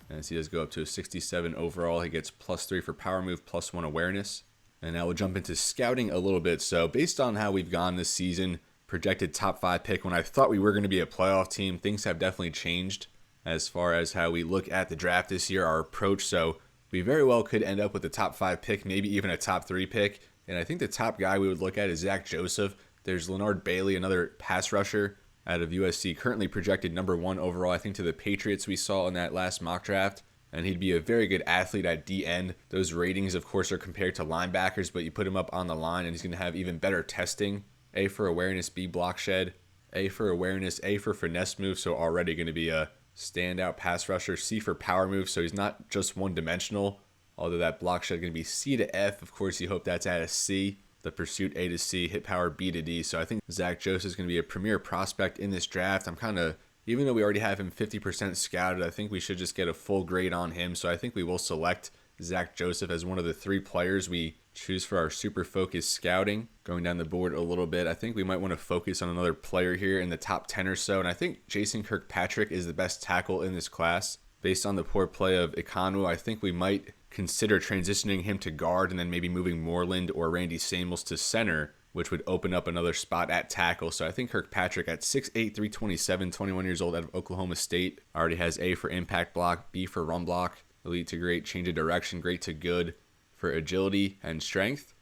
Speaker 1: As he does go up to a 67 overall, he gets +3 for power move, +1 awareness. And now we'll jump into scouting a little bit. So based on how we've gone this season, projected top 5 pick, when I thought we were going to be a playoff team, things have definitely changed. as far as how we look at the draft this year, our approach. So we very well could end up with a top 5 pick, maybe even a top 3 pick. And I think the top guy we would look at is Zach Joseph. There's Leonard Bailey, another pass rusher out of USC, currently projected number 1 overall, I think, to the Patriots we saw in that last mock draft. And he'd be a very good athlete at D-end. Those ratings, of course, are compared to linebackers, but you put him up on the line and he's going to have even better testing. A for awareness, B block shed, A for awareness, A for finesse move, so already going to be a standout pass rusher. C for power move, so he's not just one-dimensional, although that block shed is going to be C to F. Of course, you hope that's at a C. The pursuit, A to C, hit power, B to D. So I think Zach Joseph is going to be a premier prospect in this draft. I'm kind of, even though we already have him 50% scouted, I think we should just get a full grade on him. So I think we will select Zach Joseph as one of the 3 players we choose for our super focused scouting. Going down the board a little bit, I think we might want to focus on another player here in the top 10 or so. And I think Jason Kirkpatrick is the best tackle in this class. Based on the poor play of Ikanu, I think we might consider transitioning him to guard and then maybe moving Moreland or Randy Samuels to center, which would open up another spot at tackle. So I think Kirkpatrick at 6'8", 327, 21 years old out of Oklahoma State, already has A for impact block, B for run block, elite to great, change of direction, great to good for agility and strength.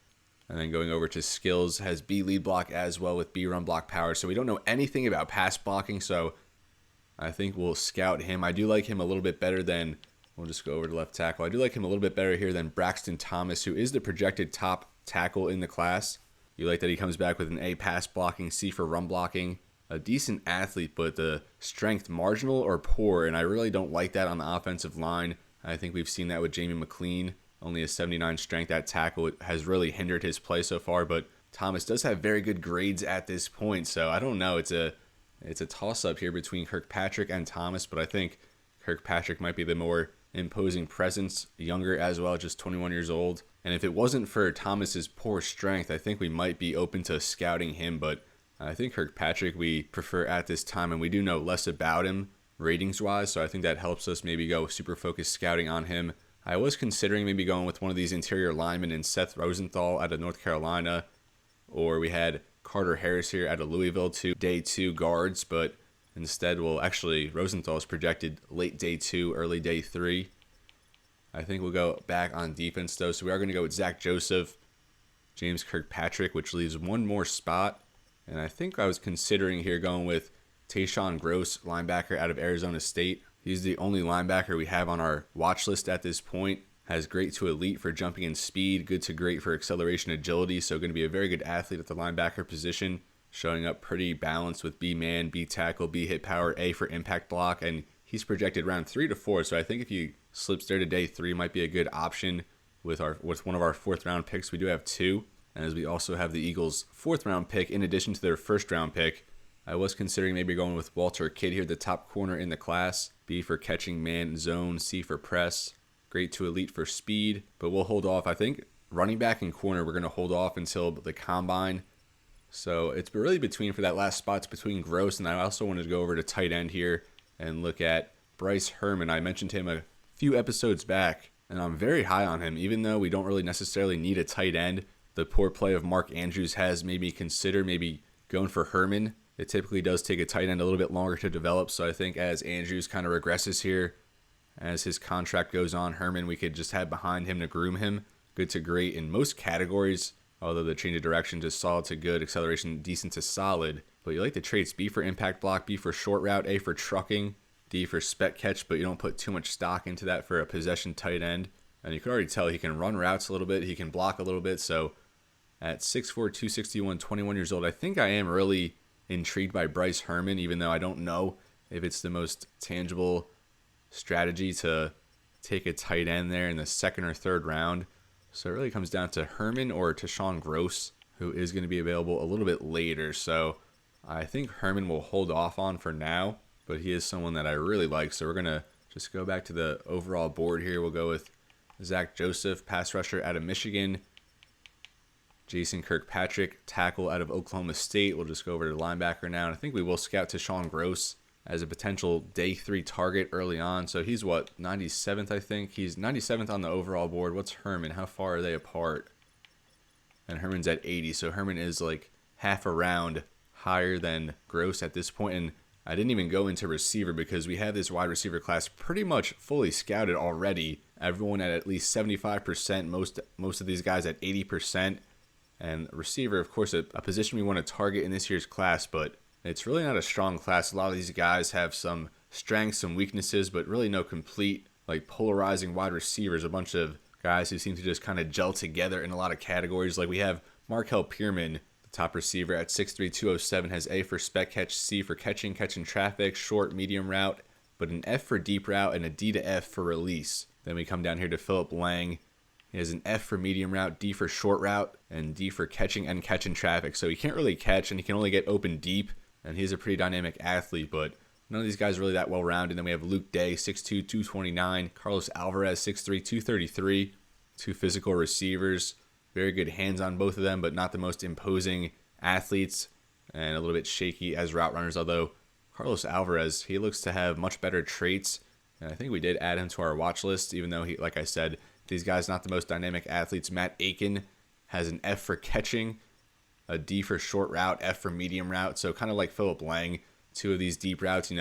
Speaker 1: And then going over to skills, has B lead block as well with B run block power. So we don't know anything about pass blocking, so I think we'll scout him. I do like him a little bit better than, we'll just go over to left tackle. I do like him a little bit better here than Braxton Thomas, who is the projected top tackle in the class. You like that he comes back with an A pass blocking, C for run blocking. A decent athlete, but the strength marginal or poor, and I really don't like that on the offensive line. I think we've seen that with Jamie McLean. Only a 79 strength at tackle. It has really hindered his play so far, but Thomas does have very good grades at this point, so I don't know. It's a toss-up here between Kirkpatrick and Thomas, but I think Kirkpatrick might be the more imposing presence, younger as well, just 21 years old. And if it wasn't for Thomas's poor strength, I think we might be open to scouting him, but I think Kirkpatrick we prefer at this time, and we do know less about him ratings-wise, so I think that helps us maybe go super focused scouting on him. I was considering maybe going with one of these interior linemen in Seth Rosenthal out of North Carolina, or we had Carter Harris here out of Louisville, 2 day 2 guards, but instead, well, actually, Rosenthal is projected late day 2, early day 3. I think we'll go back on defense, though, so we are going to go with Zach Joseph, James Kirkpatrick, which leaves one more spot, and I think I was considering here going with Tayshawn Gross, linebacker out of Arizona State. He's the only linebacker we have on our watch list at this point. Has great to elite for jumping and speed, good to great for acceleration agility, so going to be a very good athlete at the linebacker position, showing up pretty balanced with B man, B tackle, B hit power, A for impact block, and he's projected round 3 to 4, so I think if you slips there to day 3 might be a good option with one of our 4th round picks. We do have 2, and as we also have the Eagles' 4th round pick in addition to their 1st round pick. I was considering maybe going with Walter Kidd here, the top corner in the class. B for catching man zone, C for press. Great to elite for speed, but we'll hold off. I think running back and corner, we're going to hold off until the combine. So it's really between, for that last spot, it's between Gross, and I also wanted to go over to tight end here and look at Bryce Herman. I mentioned him a few episodes back, and I'm very high on him, even though we don't really necessarily need a tight end. The poor play of Mark Andrews has made me consider maybe going for Herman. It typically does take a tight end a little bit longer to develop, so I think as Andrews kind of regresses here, as his contract goes on, Herman we could just have behind him to groom him. Good to great in most categories, although the change of direction just solid to good, acceleration decent to solid. But you like the traits, B for impact block, B for short route, A for trucking, D for spec catch, but you don't put too much stock into that for a possession tight end. And you can already tell he can run routes a little bit, he can block a little bit, so at 6'4", 261, 21 years old, I think I am really intrigued by Bryce Herman, even though I don't know if it's the most tangible strategy to take a tight end there in the 2nd or 3rd round. So it really comes down to Herman or Tayshawn Gross, who is going to be available a little bit later. So I think Herman will hold off on for now, but he is someone that I really like. So we're going to just go back to the overall board here. We'll go with Zach Joseph, pass rusher out of Michigan. Jason Kirkpatrick, tackle out of Oklahoma State. We'll just go over to linebacker now. And I think we will scout Tayshawn Gross as a potential day 3 target early on. So he's 97th, I think. He's 97th on the overall board. What's Herman? How far are they apart? And Herman's at 80. So Herman is like half a round higher than Gross at this point. And I didn't even go into receiver because we have this wide receiver class pretty much fully scouted already. Everyone at least 75%, most of these guys at 80%. And receiver, of course, a position we want to target in this year's class, but it's really not a strong class. A lot of these guys have some strengths, some weaknesses, but really no complete, like, polarizing wide receivers. A bunch of guys who seem to just kind of gel together in a lot of categories. Like, we have Markel Pierman, the top receiver at 6'3", 207, has A for spec catch, C for catching traffic, short, medium route, but an F for deep route and a D to F for release. Then we come down here to Philip Lang. He has an F for medium route, D for short route, and D for catching traffic. So he can't really catch, and he can only get open deep, and he's a pretty dynamic athlete, but none of these guys are really that well-rounded. Then we have Luke Day, 6'2", 229. Carlos Alvarez, 6'3", 233. Two physical receivers. Very good hands on both of them, but not the most imposing athletes, and a little bit shaky as route runners, although Carlos Alvarez, he looks to have much better traits, and I think we did add him to our watch list, even though, he, like I said, these guys not the most dynamic athletes. Matt Aiken has an F for catching, a D for short route, F for medium route, so kind of like Philip Lang, two of these deep routes,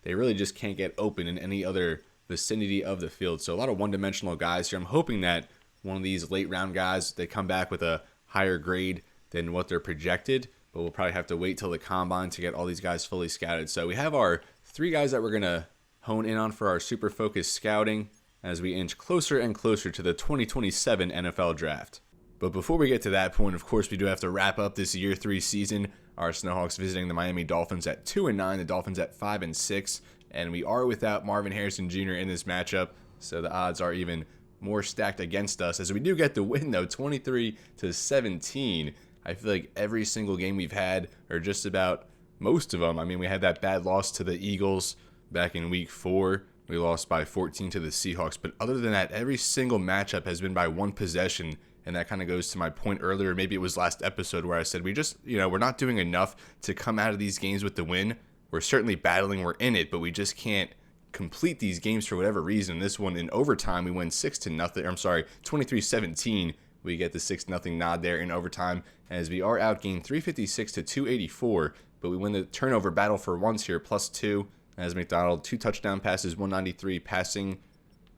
Speaker 1: they really just can't get open in any other vicinity of the field, so a lot of one-dimensional guys here. I'm hoping that one of these late-round guys, they come back with a higher grade than what they're projected, but we'll probably have to wait till the combine to get all these guys fully scouted. So we have our 3 guys that we're going to hone in on for our super focused scouting as we inch closer and closer to the 2027 NFL Draft. But before we get to that point, of course, we do have to wrap up this Year 3 season. Our Snowhawks visiting the Miami Dolphins at 2-9, the Dolphins at 5-6, and we are without Marvin Harrison Jr. in this matchup, so the odds are even more stacked against us, as we do get the win, though, 23-17. I feel like every single game we've had, or just about most of them, I mean, we had that bad loss to the Eagles back in week 4. We lost by 14 to the Seahawks, but other than that, every single matchup has been by one possession, and that kind of goes to my point earlier, maybe it was last episode, where I said we just, we're not doing enough to come out of these games with the win. We're certainly battling, we're in it, but we just can't complete these games for whatever reason. This one in overtime, we win 23-17. We get the 6-0 nod there in overtime, as we are outgained 356-284, but we win the turnover battle for once here, +2, as McDonald, 2 touchdown passes, 193 passing,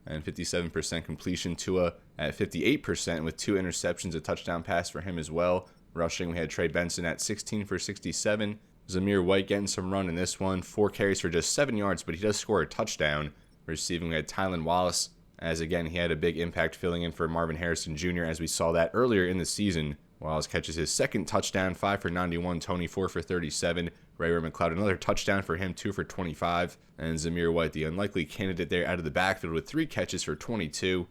Speaker 1: and 57% completion. Tua at 58% with 2 interceptions, a touchdown pass for him as well. Rushing, we had Trey Benson at 16 for 67. Jahmyr White getting some run in this one, 4 carries for just 7 yards, but he does score a touchdown. Receiving, we had Tylan Wallace, as again, he had a big impact filling in for Marvin Harrison Jr., as we saw that earlier in the season. Wallace catches his second touchdown, 5 for 91, Tony 4 for 37. Ray McLeod, another touchdown for him, 2 for 25. And Jahmyr White, the unlikely candidate there out of the backfield with 3 catches for 22.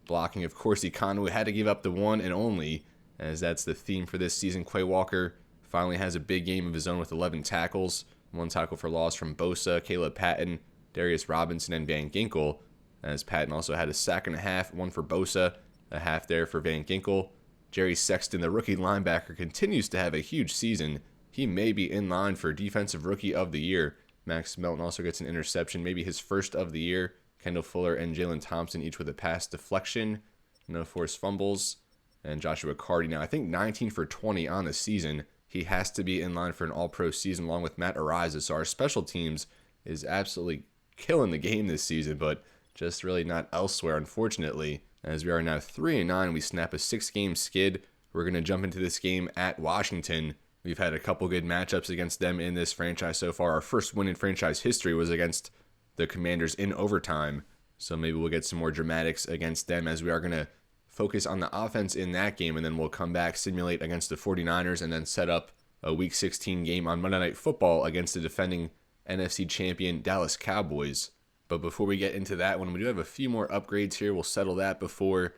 Speaker 1: Blocking, of course, Econo had to give up the one and only, as that's the theme for this season. Quay Walker finally has a big game of his own with 11 tackles. 1 tackle for loss from Bosa, Caleb Patton, Darius Robinson, and Van Ginkel. As Patton also had a sack and a half, 1 for Bosa, a half there for Van Ginkel. Jerry Sexton, the rookie linebacker, continues to have a huge season. He may be in line for Defensive Rookie of the Year. Max Melton also gets an interception, maybe his first of the year. Kendall Fuller and Jalen Thompson each with a pass deflection. No forced fumbles. And Joshua Cardi, now I think 19 for 20 on the season. He has to be in line for an all-pro season along with Matt Ariza. So our special teams is absolutely killing the game this season, but just really not elsewhere, unfortunately. As we are now 3-9, we snap a 6-game skid. We're going to jump into this game at Washington. We've had a couple good matchups against them in this franchise so far. Our first win in franchise history was against the Commanders in overtime. So maybe we'll get some more dramatics against them, as we are going to focus on the offense in that game, and then we'll come back, simulate against the 49ers, and then set up a Week 16 game on Monday Night Football against the defending NFC champion Dallas Cowboys. But before we get into that one, we do have a few more upgrades here. We'll settle that before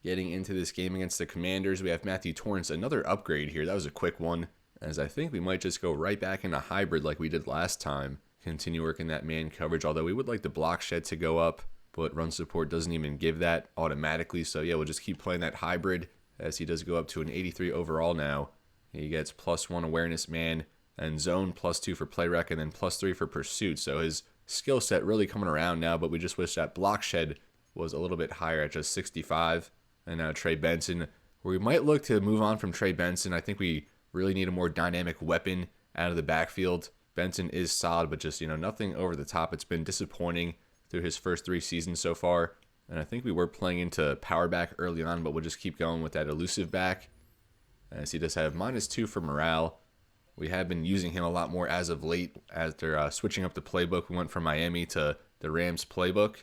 Speaker 1: getting into this game against the Commanders. We have Matthew Torrance, another upgrade here. That was a quick one, as I think we might just go right back into hybrid like we did last time. Continue working that man coverage, although we would like the block shed to go up, but run support doesn't even give that automatically. So yeah, we'll just keep playing that hybrid, as he does go up to an 83 overall now. He gets +1 awareness man and zone, +2 for play rec, and then +3 for pursuit. So his skill set really coming around now, but we just wish that block shed was a little bit higher at just 65. And now Trey Benson, where we might look to move on from Trey Benson. I think we really need a more dynamic weapon out of the backfield. Benson is solid, but just, nothing over the top. It's been disappointing through his first 3 seasons so far. And I think we were playing into power back early on, but we'll just keep going with that elusive back. As he does have -2 for morale. We have been using him a lot more as of late as they're switching up the playbook. We went from Miami to the Rams playbook.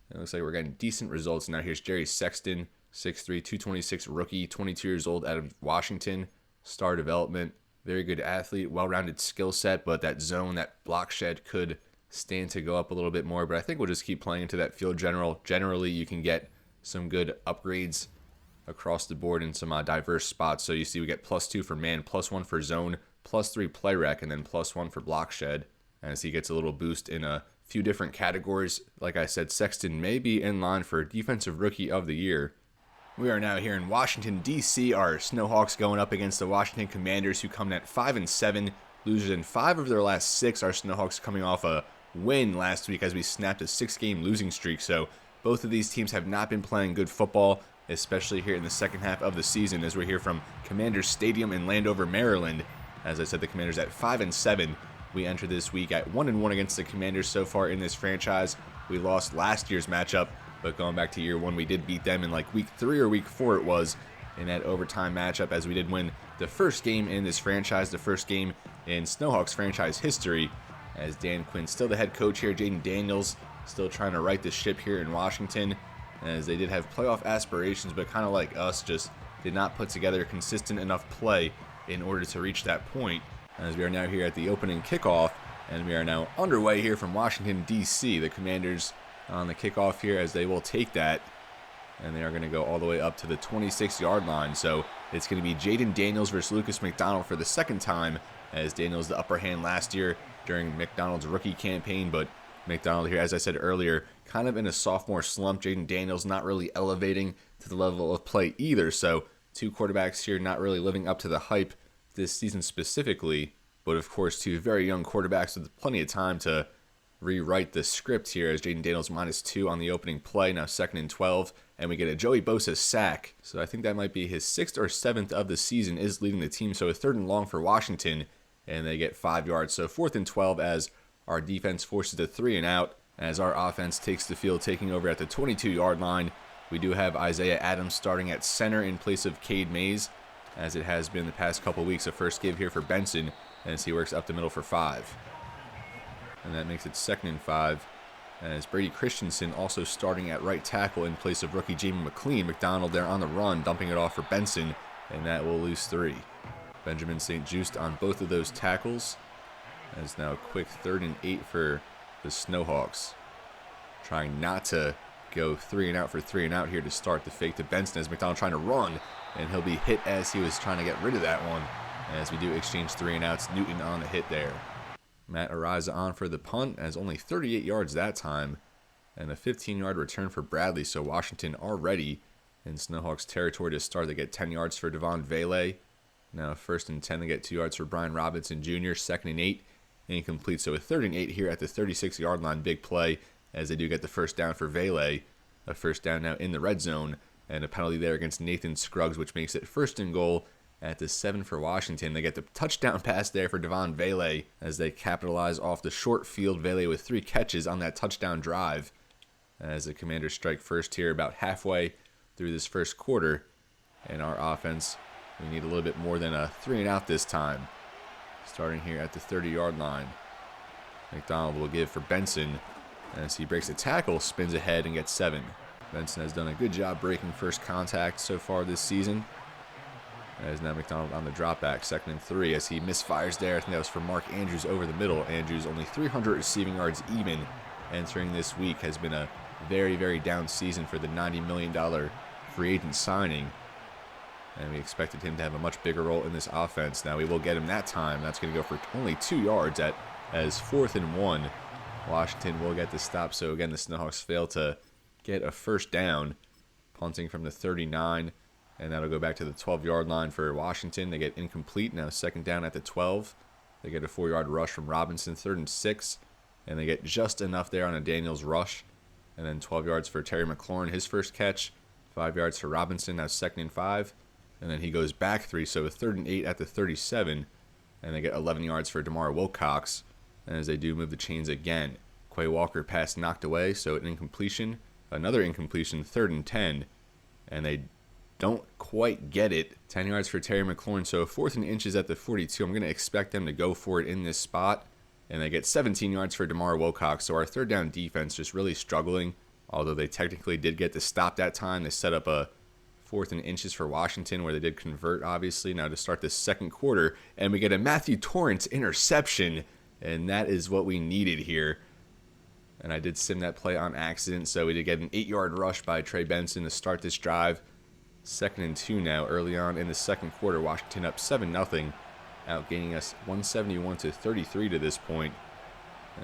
Speaker 1: It looks like we're getting decent results. Now here's Jerry Sexton, 6'3", 226 rookie, 22 years old out of Washington. Star development, very good athlete, well-rounded skill set, but that zone, that block shed could stand to go up a little bit more. But I think we'll just keep playing into that field general. Generally, you can get some good upgrades across the board in some diverse spots. So you see we get +2 for man, +1 for zone, +3 play rec, and then +1 for block shed. As he gets a little boost in a few different categories. Like I said, Sexton may be in line for Defensive Rookie of the Year. We are now here in Washington, D.C. Our Snowhawks going up against the Washington Commanders, who come in at 5-7, losers in 5 of their last 6. Our Snowhawks coming off a win last week as we snapped a 6-game losing streak. So both of these teams have not been playing good football, especially here in the second half of the season, as we're here from Commanders Stadium in Landover, Maryland. As I said, the Commanders at 5-7. We enter this week at 1-1 against the Commanders so far in this franchise. We lost last year's matchup, but going back to year 1, we did beat them in like week 3 or week 4 it was in that overtime matchup, as we did win the first game in this franchise, the first game in Snowhawks franchise history, as Dan Quinn, still the head coach here, Jayden Daniels, still trying to right the ship here in Washington, as they did have playoff aspirations, but kind of like us, just did not put together consistent enough play in order to reach that point. As we are now here at the opening kickoff, and we are now underway here from Washington, D.C. The Commanders on the kickoff here, as they will take that, and they are going to go all the way up to the 26-yard line. So it's going to be Jayden Daniels versus Lucas McDonald for the second time, as Daniels the upper hand last year during McDonald's rookie campaign, but McDonald here, as I said earlier, kind of in a sophomore slump. Jayden Daniels not really elevating to the level of play either, so 2 quarterbacks here not really living up to the hype this season specifically, but of course 2 very young quarterbacks with plenty of time to rewrite the script here, as Jayden Daniels -2 on the opening play, now 2nd and 12, and we get a Joey Bosa sack. So I think that might be his 6th or 7th of the season, is leading the team. So a 3rd and long for Washington, and they get 5 yards. So 4th and 12 as our defense forces a 3 and out, as our offense takes the field, taking over at the 22-yard line. We do have Isaiah Adams starting at center in place of Cade Mays, as it has been the past couple weeks. A first give here for Benson, as he works up the middle for 5. And that makes it 2nd and 5, as Brady Christensen also starting at right tackle in place of rookie Jamie McLean. McDonald there on the run, dumping it off for Benson, and that will lose 3. Benjamin St. Juste on both of those tackles, as now a quick 3rd and 8 for the Snowhawks. Trying not to go 3 and out for 3 and out here to start the fake to Benson, as McDonald trying to run, and he'll be hit as he was trying to get rid of that one, as we do exchange 3 and outs. Newton on the hit there. Matt Ariza on for the punt, as only 38 yards that time, and a 15-yard return for Bradley. So Washington already in Snowhawks territory to start. They get 10 yards for Devon Vele. Now 1st and 10, they get 2 yards for Brian Robinson Jr., 2nd and 8, incomplete. So a 3rd and 8 here at the 36-yard line. Big play, as they do get the first down for Vele. A first down now in the red zone, and a penalty there against Nathan Scruggs, which makes it 1st and goal at the 7 for Washington. They get the touchdown pass there for Devon Vele, as they capitalize off the short field. Vele with 3 catches on that touchdown drive, as the Commanders strike first here about halfway through this first quarter. And our offense, we need a little bit more than a 3 and out this time. Starting here at the 30-yard line. McDonald will give for Benson, as he breaks a tackle, spins ahead, and gets 7. Benson has done a good job breaking first contact so far this season. As now McDonald on the drop back, 2nd and 3, as he misfires there. I think that was for Mark Andrews over the middle. Andrews only 300 receiving yards even entering this week. Has been a very, very down season for the $90 million free agent signing. And we expected him to have a much bigger role in this offense. Now we will get him that time. That's going to go for only 2 yards as 4th and 1. Washington will get the stop. So again, the Snowhawks fail to get a first down, punting from the 39. And that'll go back to the 12-yard line for Washington. They get incomplete. Now 2nd down at the 12. They get a 4-yard rush from Robinson, 3rd and 6. And they get just enough there on a Daniels rush. And then 12 yards for Terry McLaurin, his first catch. 5 yards for Robinson, now 2nd and 5. And then he goes back 3, so a 3rd and 8 at the 37. and they get 11 yards for DeMar Wilcox. And as they do move the chains again, Quay Walker pass knocked away, so an incompletion, another incompletion, 3rd and 10, and they don't quite get it. 10 yards for Terry McLaurin, so 4th and inches at the 42. I'm going to expect them to go for it in this spot, and they get 17 yards for DeMar Wilcox. So our 3rd down defense just really struggling, although they technically did get the stop that time. They set up a 4th and inches for Washington, where they did convert, obviously. Now to start the second quarter, and we get a Matthew Torrance interception, and that is what we needed here. And I did sim that play on accident, so we did get an 8-yard rush by Trey Benson to start this drive. 2nd and 2 now, early on in the second quarter. Washington up 7-0, outgaining us 171-33 to this point.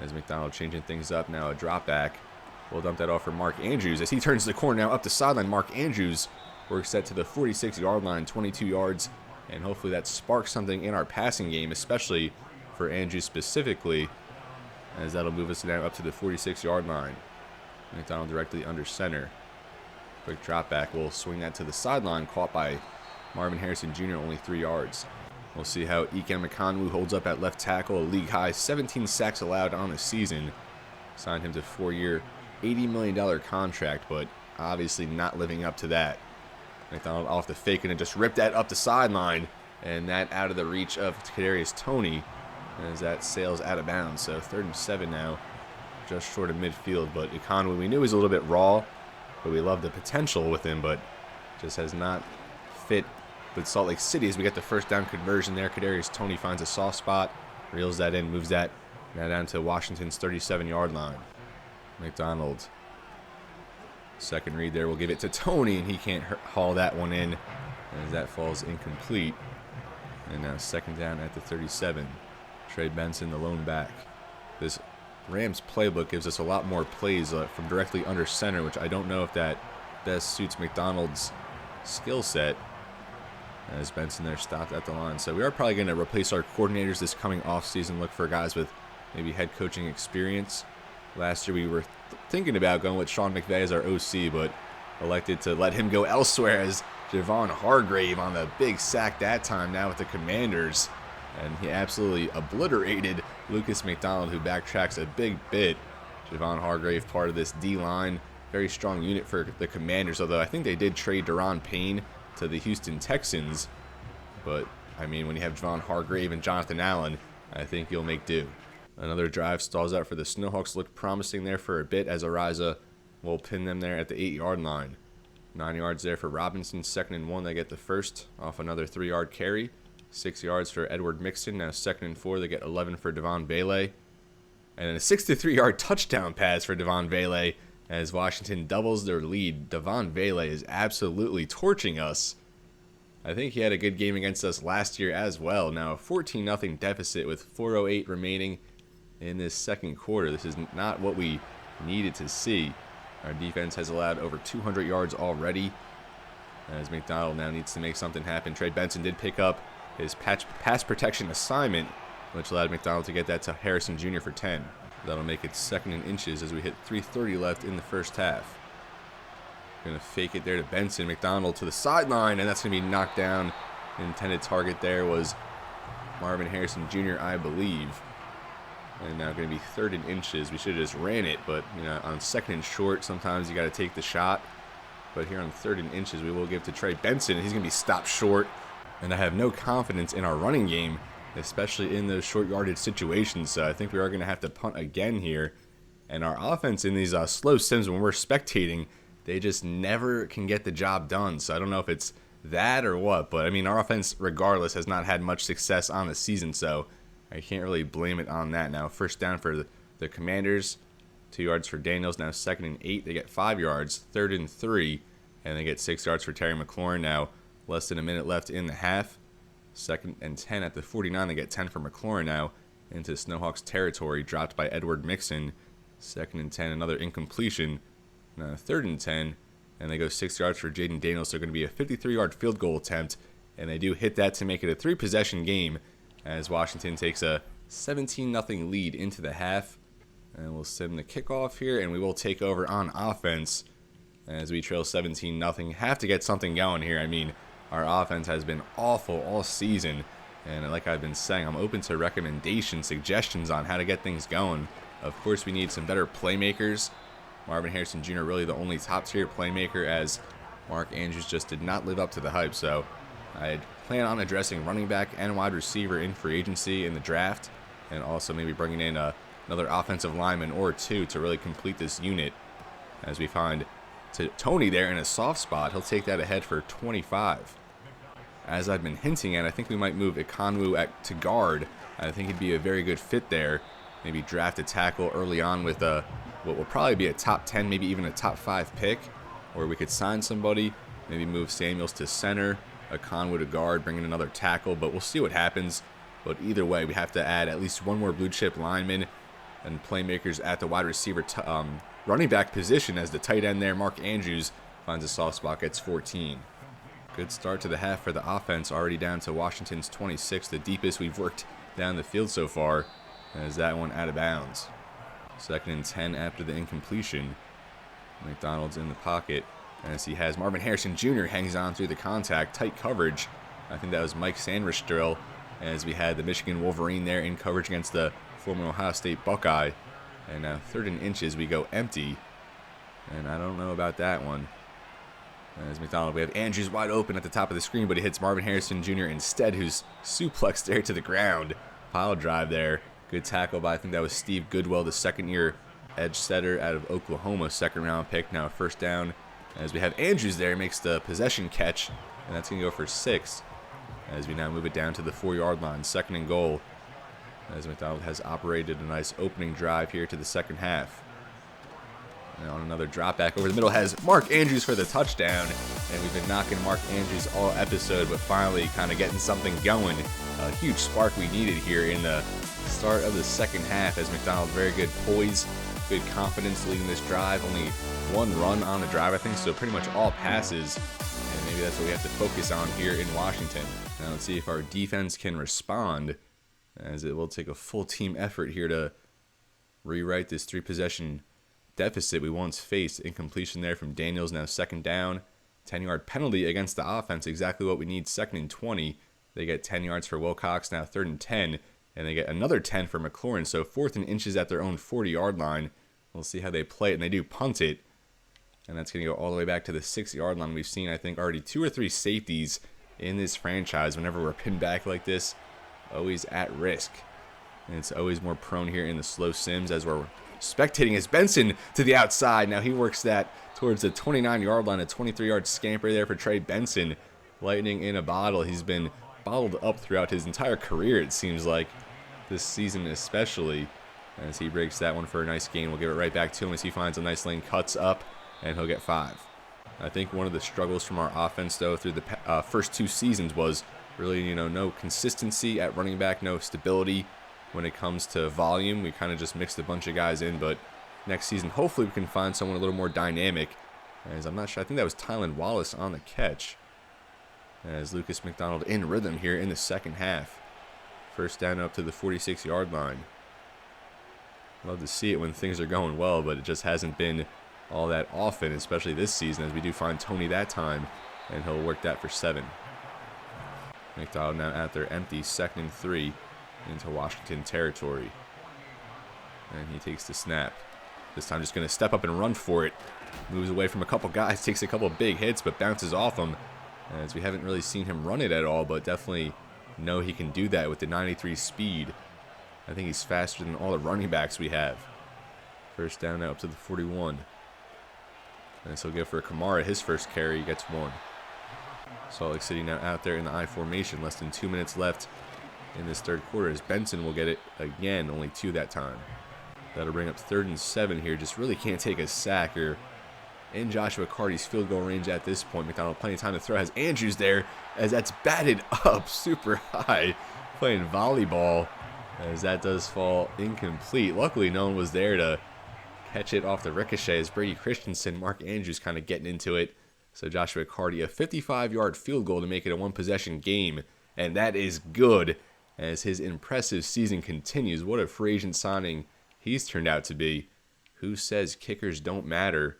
Speaker 1: As McDonald changing things up now, a drop back. We'll dump that off for Mark Andrews as he turns the corner now up the sideline. Mark Andrews works that to the 46-yard line, 22 yards, and hopefully that sparks something in our passing game, especially for Andrews specifically, as that'll move us now up to the 46-yard line. McDonald directly under center. Quick drop back. We'll swing that to the sideline, caught by Marvin Harrison Jr., only 3 yards. We'll see how Ikem Ekonwu holds up at left tackle, a league high 17 sacks allowed on the season. Signed him to a 4-year, $80 million contract, but obviously not living up to that. McDonald off the fake, and it just ripped that up the sideline, and that out of the reach of Kadarius Toney as that sails out of bounds. So 3rd and 7 now, just short of midfield. But Ekonwu, we knew he was a little bit raw, but we love the potential with him, but just has not fit with Salt Lake City as we get the 1st down conversion there. Kadarius Toney finds a soft spot, reels that in, moves that now down to Washington's 37-yard line. McDonald, second read there, will give it to Toney, and he can't haul that one in as that falls incomplete. And now 2nd down at the 37. Trey Benson, the lone back. This Rams playbook gives us a lot more plays from directly under center, which I don't know if that best suits McDonald's skill set. As Benson there stopped at the line. So we are probably going to replace our coordinators this coming offseason, look for guys with maybe head coaching experience. Last year we were thinking about going with Sean McVay as our OC, but elected to let him go elsewhere as Javon Hargrave on the big sack that time now with the Commanders. And he absolutely obliterated Lucas McDonald, who backtracks a big bit. Javon Hargrave, part of this D-line. Very strong unit for the Commanders, although I think they did trade Daron Payne to the Houston Texans. But, I mean, when you have Javon Hargrave and Jonathan Allen, I think you'll make do. Another drive stalls out for the Snowhawks. Looked promising there for a bit as Ariza will pin them there at the 8-yard line. 9 yards there for Robinson. 2nd and 1. They get the first off another 3-yard carry. 6 yards for Edward Mixon. Now 2nd and 4. They get 11 for Devon Bailey. And then a 63-yard touchdown pass for Devon Bailey as Washington doubles their lead. Devon Bailey is absolutely torching us. I think he had a good game against us last year as well. Now a 14-0 deficit with 4:08 remaining in this second quarter. This is not what we needed to see. Our defense has allowed over 200 yards already, as McDonald now needs to make something happen. Trey Benson did pick up his pass protection assignment, which allowed McDonald to get that to Harrison Jr. for 10. That'll make it 2nd and inches as we hit 3:30 left in the first half. Going to fake it there to Benson. McDonald to the sideline, and that's going to be knocked down. Intended target there was Marvin Harrison Jr., I believe. And now going to be 3rd and inches. We should have just ran it, but you know, on 2nd and short, sometimes you got to take the shot. But here on 3rd and inches, we will give to Trey Benson, and he's going to be stopped short. And I have no confidence in our running game, especially in those short yardage situations. So I think we are going to have to punt again here. And our offense in these slow sims when we're spectating, they just never can get the job done. So I don't know if it's that or what, but I mean, our offense regardless has not had much success on the season, so I can't really blame it on that. Now 1st down for the Commanders, 2 yards for Daniels. Now 2nd and 8, they get 5 yards. 3rd and 3, and they get 6 yards for Terry McLaurin. Now less than a minute left in the half. 2nd and 10 at the 49, they get 10 for McLaurin now into Snowhawks territory, dropped by Edward Mixon. 2nd and 10, another incompletion. Now 3rd and 10, and they go 6 yards for Jayden Daniels. So going to be a 53-yard field goal attempt, and they do hit that to make it a 3-possession game as Washington takes a 17-0 lead into the half. And we'll send the kickoff here, and we will take over on offense as we trail 17-0. Have to get something going here. I mean, our offense has been awful all season. And like I've been saying, I'm open to recommendations, suggestions on how to get things going. Of course, we need some better playmakers. Marvin Harrison Jr. really the only top-tier playmaker, as Mark Andrews just did not live up to the hype. So I plan on addressing running back and wide receiver in free agency in the draft, and also maybe bringing in another offensive lineman or two to really complete this unit. As we find Tony there in a soft spot, he'll take that ahead for 25. As I've been hinting at, I think we might move Ikonwu to guard. I think he'd be a very good fit there. Maybe draft a tackle early on with what will probably be a top 10, maybe even a top 5 pick. Or we could sign somebody, maybe move Samuels to center, Ikonwu to guard, bring in another tackle, but we'll see what happens. But either way, we have to add at least one more blue chip lineman and playmakers at the wide receiver running back position, as the tight end there, Mark Andrews, finds a soft spot, gets 14. Good start to the half for the offense, already down to Washington's 26, the deepest we've worked down the field so far, as that one out of bounds. 2nd and 10 after the incompletion. McDonald's in the pocket, as he has Marvin Harrison Jr. hangs on through the contact, tight coverage. I think that was Mike Sandrich drill, as we had the Michigan Wolverine there in coverage against the former Ohio State Buckeye. And now 3rd and inches, we go empty, and I don't know about that one. As McDonald, we have Andrews wide open at the top of the screen, but he hits Marvin Harrison Jr. instead, who's suplexed there to the ground. Pile drive there. Good tackle by, I think that was Steve Goodwell, the 2nd-year edge setter out of Oklahoma, 2nd-round pick. Now 1st down, as we have Andrews there, makes the possession catch, and that's going to go for 6. As we now move it down to the 4-yard line, 2nd and goal. As McDonald has operated a nice opening drive here to the second half. And on another drop back over the middle has Mark Andrews for the touchdown. And we've been knocking Mark Andrews all episode, but finally kind of getting something going. A huge spark we needed here in the start of the second half, as McDonald very good poise, good confidence leading this drive. Only one run on the drive, I think, so pretty much all passes. And maybe that's what we have to focus on here in Washington. Now let's see if our defense can respond, as it will take a full team effort here to rewrite this 3-possession deficit we once faced. Incompletion there from Daniels, now 2nd down. 10-yard penalty against the offense, exactly what we need. 2nd and 20. They get 10 yards for Wilcox, now 3rd and 10. And they get another 10 for McLaurin, so 4th and inches at their own 40-yard line. We'll see how they play it, and they do punt it. And that's going to go all the way back to the 6-yard line. We've seen, I think, already 2 or 3 safeties in this franchise. Whenever we're pinned back like this, always at risk. And it's always more prone here in the slow sims, as we're spectating as Benson to the outside. Now he works that towards the 29-yard line, a 23-yard scamper there for Trey Benson. Lightning in a bottle. He's been bottled up throughout his entire career, it seems like, this season especially. As he breaks that one for a nice gain, we'll give it right back to him as he finds a nice lane, cuts up, and he'll get 5. I think one of the struggles from our offense, though, through the first 2 seasons was really, no consistency at running back, no stability when it comes to volume. We kind of just mixed a bunch of guys in, but next season, hopefully we can find someone a little more dynamic. As I'm not sure, I think that was Tylan Wallace on the catch. As Lucas McDonald in rhythm here in the second half. 1st down up to the 46-yard line. Love to see it when things are going well, but it just hasn't been all that often, especially this season, as we do find Tony that time, and he'll work that for 7. McDonald now out there empty, 2nd and 3 into Washington territory. And he takes the snap. This time just going to step up and run for it. Moves away from a couple guys, takes a couple big hits, but bounces off them. As we haven't really seen him run it at all, but definitely know he can do that with the 93 speed. I think he's faster than all the running backs we have. 1st down now up to the 41. And so he'll go for Kamara, his first carry, he gets 1. Salt Lake City now out there in the I formation. Less than 2 minutes left in this 3rd quarter, as Benson will get it again, only 2 that time. That'll bring up 3rd and 7 here. Just really can't take a sack or in Joshua Carty's field goal range at this point. McDonald plenty of time to throw. Has Andrews there, as that's batted up super high. Playing volleyball, as that does fall incomplete. Luckily, no one was there to catch it off the ricochet, as Brady Christensen, Mark Andrews kind of getting into it. So Joshua Carty, a 55-yard field goal to make it a 1-possession game. And that is good, as his impressive season continues. What a free agent signing he's turned out to be. Who says kickers don't matter?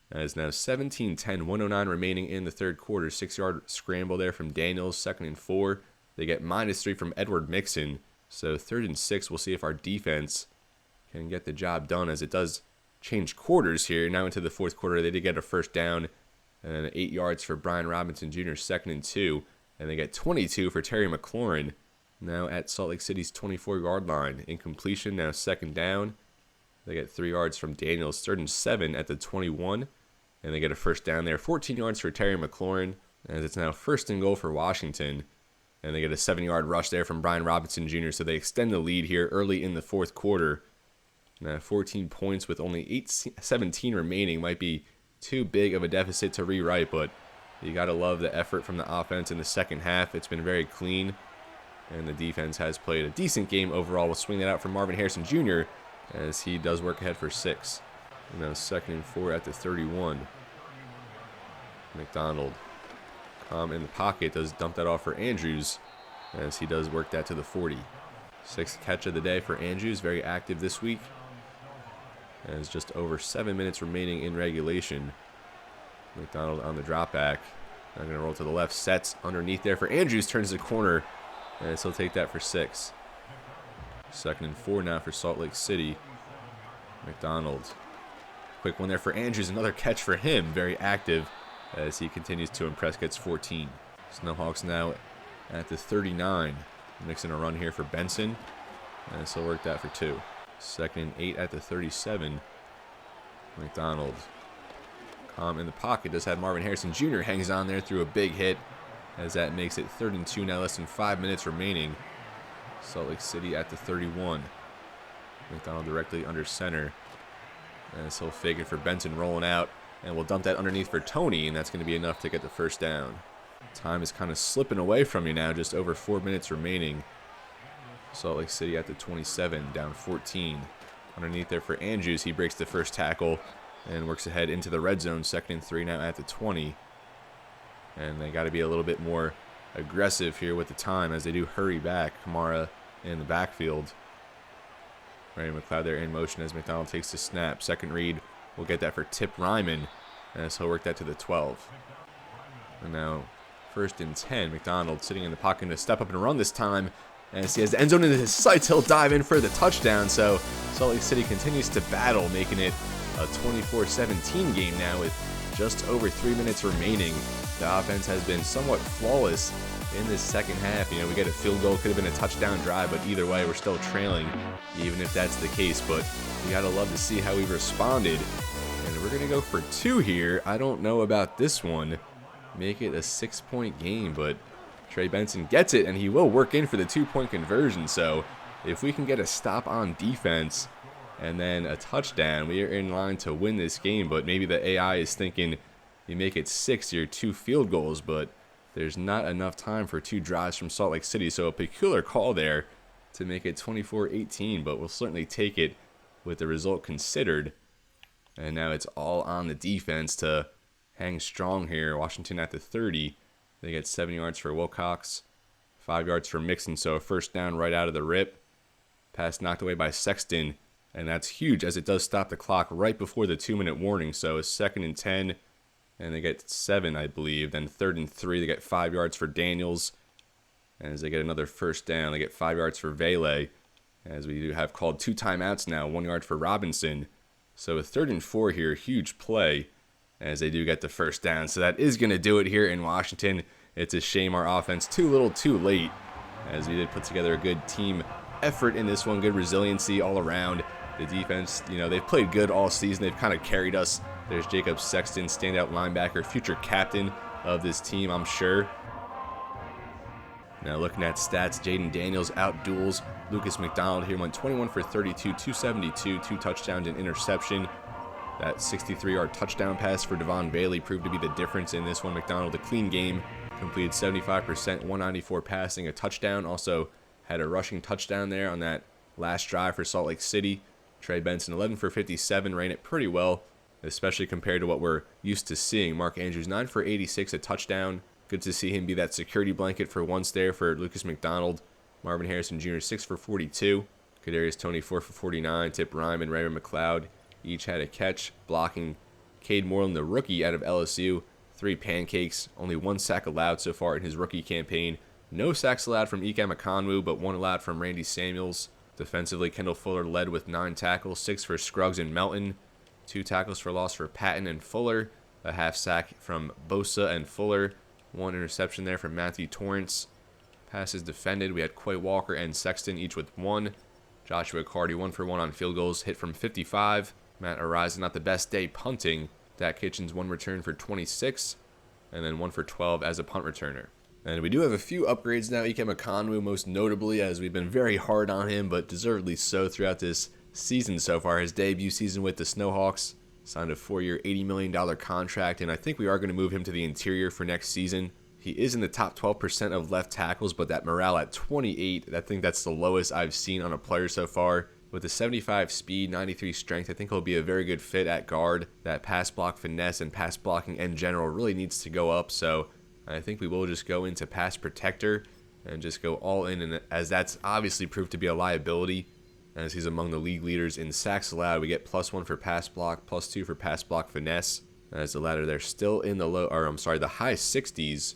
Speaker 1: As now 17-10, 109 remaining in the 3rd quarter. 6-yard scramble there from Daniels, 2nd and 4. They get -3 from Edward Mixon. So 3rd and 6, we'll see if our defense can get the job done, as it does change quarters here. Now into the 4th quarter, they did get a first down and 8 yards for Brian Robinson Jr., 2nd and 2. And they get 22 for Terry McLaurin. Now at Salt Lake City's 24-yard line. Incompletion, now 2nd down. They get 3 yards from Daniels, 3rd and 7 at the 21. And they get a first down there, 14 yards for Terry McLaurin, as it's now 1st and goal for Washington. And they get a 7-yard rush there from Brian Robinson Jr., so they extend the lead here early in the 4th quarter. Now 14 points with only 8:17 remaining might be too big of a deficit to rewrite, but you got to love the effort from the offense in the second half. It's been very clean, and the defense has played a decent game overall. We'll swing that out for Marvin Harrison Jr. as he does work ahead for 6. And now 2nd and 4 at the 31. McDonald, in the pocket, does dump that off for Andrews, as he does work that to the 40. 6th catch of the day for Andrews, very active this week. As just over 7 minutes remaining in regulation. McDonald on the drop back. Now going to roll to the left, sets underneath there for Andrews, turns the corner, and he'll take that for 6. 2nd and 4 now for Salt Lake City. McDonald, quick one there for Andrews, another catch for him, very active as he continues to impress, gets 14. Snowhawks now at the 39. Mixing a run here for Benson, and he'll work that for 2. 2nd and 8 at the 37. McDonald, in the pocket, does have Marvin Harrison Jr. hangs on there through a big hit, as that makes it 3rd and 2 now, less than 5 minutes remaining. Salt Lake City at the 31. McDonald directly under center, as he'll fake it for Benson rolling out, and we'll dump that underneath for Tony, and that's going to be enough to get the first down. Time is kind of slipping away from you now, just over 4 minutes remaining. Salt Lake City at the 27, down 14. Underneath there for Andrews, he breaks the first tackle and works ahead into the red zone. 2nd and 3 now at the 20. And they got to be a little bit more aggressive here with the time, as they do hurry back. Amon-Ra in the backfield. Ray McLeod there in motion as McDonald takes the snap. 2nd read, we'll get that for Tip Ryman, as he'll work that to the 12. And now 1st and 10. McDonald sitting in the pocket to step up and run this time. As he has the end zone in his sights, he'll dive in for the touchdown. So Salt Lake City continues to battle, making it a 24-17 game now with just over 3 minutes remaining. The offense has been somewhat flawless in this second half. You know, we get a field goal, could have been a touchdown drive, but either way, we're still trailing, even if that's the case. But you got to love to see how we've responded. And we're going to go for 2 here. I don't know about this one. Make it a 6-point game, but Trey Benson gets it, and he will work in for the 2-point conversion. So if we can get a stop on defense and then a touchdown, we are in line to win this game. But maybe the AI is thinking you make it 6, you're 2 field goals, but there's not enough time for 2 drives from Salt Lake City. So a peculiar call there to make it 24-18, but we'll certainly take it with the result considered. And now it's all on the defense to hang strong here. Washington at the 30. They get 7 yards for Wilcox, 5 yards for Mixon, so a first down right out of the rip. Pass knocked away by Sexton, and that's huge as it does stop the clock right before the 2-minute warning. So a 2nd and 10, and they get 7, I believe. Then 3rd and 3, they get 5 yards for Daniels. And as they get another first down, they get 5 yards for Vele, as we do have called 2 timeouts now, 1 yard for Robinson. So a 3rd and 4 here, huge play, as they do get the first down. So that is going to do it here in Washington. It's a shame our offense too little too late, as we did put together a good team effort in this one, good resiliency all around. The defense, you know, they've played good all season. They've kind of carried us. There's Jacob Sexton, standout linebacker, future captain of this team, I'm sure. Now looking at stats, Jayden Daniels out duels Lucas McDonald here, went 21 for 32, 272, 2 touchdowns and interception. That 63-yard touchdown pass for Devon Bailey proved to be the difference in this one. McDonald, a clean game, completed 75%, 194 passing, a touchdown. Also had a rushing touchdown there on that last drive for Salt Lake City. Trey Benson, 11 for 57, ran it pretty well, especially compared to what we're used to seeing. Mark Andrews, 9 for 86, a touchdown. Good to see him be that security blanket for once there for Lucas McDonald. Marvin Harrison Jr., 6 for 42. Kadarius Toney, 4 for 49. Tip Ryman, Ray McLeod each had a catch, blocking Cade Moreland, the rookie out of LSU. 3 pancakes, only 1 sack allowed so far in his rookie campaign. No sacks allowed from Ike Amon-Ra, but 1 allowed from Randy Samuels. Defensively, Kendall Fuller led with 9 tackles, 6 for Scruggs and Melton, 2 tackles for loss for Patton and Fuller, a half sack from Bosa and Fuller, 1 interception there from Matthew Torrance. Passes defended, we had Quay Walker and Sexton each with 1. Joshua Carty 1 for 1 on field goals, hit from 55. Matt Ariza not the best day punting. Dak Kitchens 1 return for 26, and then 1 for 12 as a punt returner. And we do have a few upgrades now. Ike Amon-Ra most notably, as we've been very hard on him, but deservedly so throughout this season so far. His debut season with the Snowhawks, signed a 4-year, $80 million contract, and I think we are going to move him to the interior for next season. He is in the top 12% of left tackles, but that morale at 28, I think that's the lowest I've seen on a player so far. With the 75 speed, 93 strength, I think he'll be a very good fit at guard. That pass block finesse and pass blocking in general really needs to go up, so I think we will just go into pass protector and just go all in, and as that's obviously proved to be a liability, as he's among the league leaders in sacks allowed. We get +1 for pass block, +2 for pass block finesse. As the latter, they're still in the the high 60s.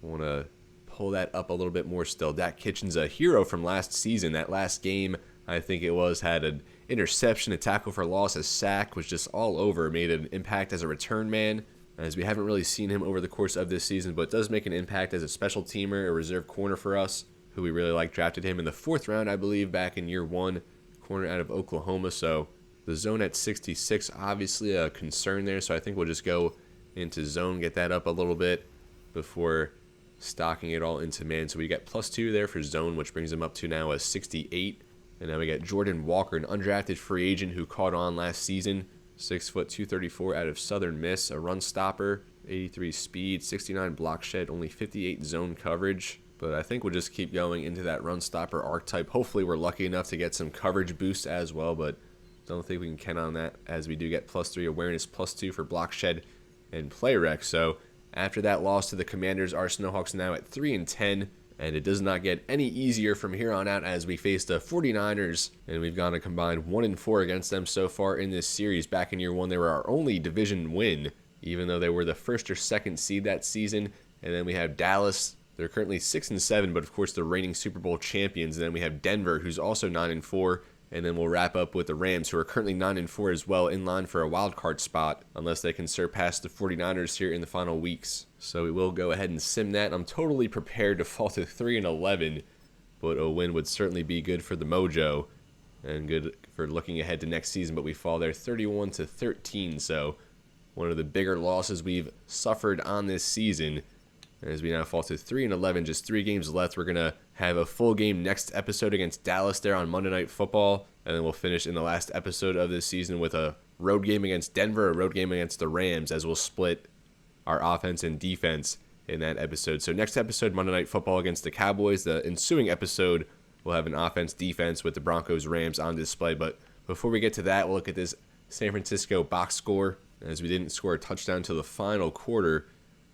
Speaker 1: I want to pull that up a little bit more still. Dak Kitchens, a hero from last season. That last game, I think it was, had an interception, a tackle for loss, a sack, was just all over, made an impact as a return man, as we haven't really seen him over the course of this season, but does make an impact as a special teamer, a reserve corner for us, who we really like. Drafted him in the 4th round, I believe, back in year 1, corner out of Oklahoma. So the zone at 66, obviously a concern there, so I think we'll just go into zone, get that up a little bit before stocking it all into man. So we get +2 there for zone, which brings him up to now a 68. And now we got Jordan Walker, an undrafted free agent who caught on last season. 6 foot 234 out of Southern Miss, a run stopper, 83 speed, 69 block shed, only 58 zone coverage. But I think we'll just keep going into that run stopper archetype. Hopefully we're lucky enough to get some coverage boost as well, but don't think we can count on that, as we do get +3 awareness, +2 for block shed and play rec. So after that loss to the Commanders, our Snowhawks now at 3-10, and it does not get any easier from here on out, as we face the 49ers, and we've gone a combined 1-4 against them so far in this series. Back in year 1, they were our only division win, even though they were the 1st or 2nd seed that season. And then we have Dallas. They're currently 6-7, but of course the reigning Super Bowl champions. And then we have Denver, who's also 9-4. And then we'll wrap up with the Rams, who are currently 9-4 as well, in line for a wild card spot, unless they can surpass the 49ers here in the final weeks. So we will go ahead and sim that. I'm totally prepared to fall to 3-11, but a win would certainly be good for the mojo and good for looking ahead to next season. But we fall there 31-13, so one of the bigger losses we've suffered on this season. As we now fall to 3-11, just 3 games left. We're going to have a full game next episode against Dallas there on Monday Night Football. And then we'll finish in the last episode of this season with a road game against Denver, a road game against the Rams, as we'll split our offense and defense in that episode. So next episode, Monday Night Football against the Cowboys. The ensuing episode, we'll have an offense-defense with the Broncos-Rams on display. But before we get to that, we'll look at this San Francisco box score, as we didn't score a touchdown until the final quarter.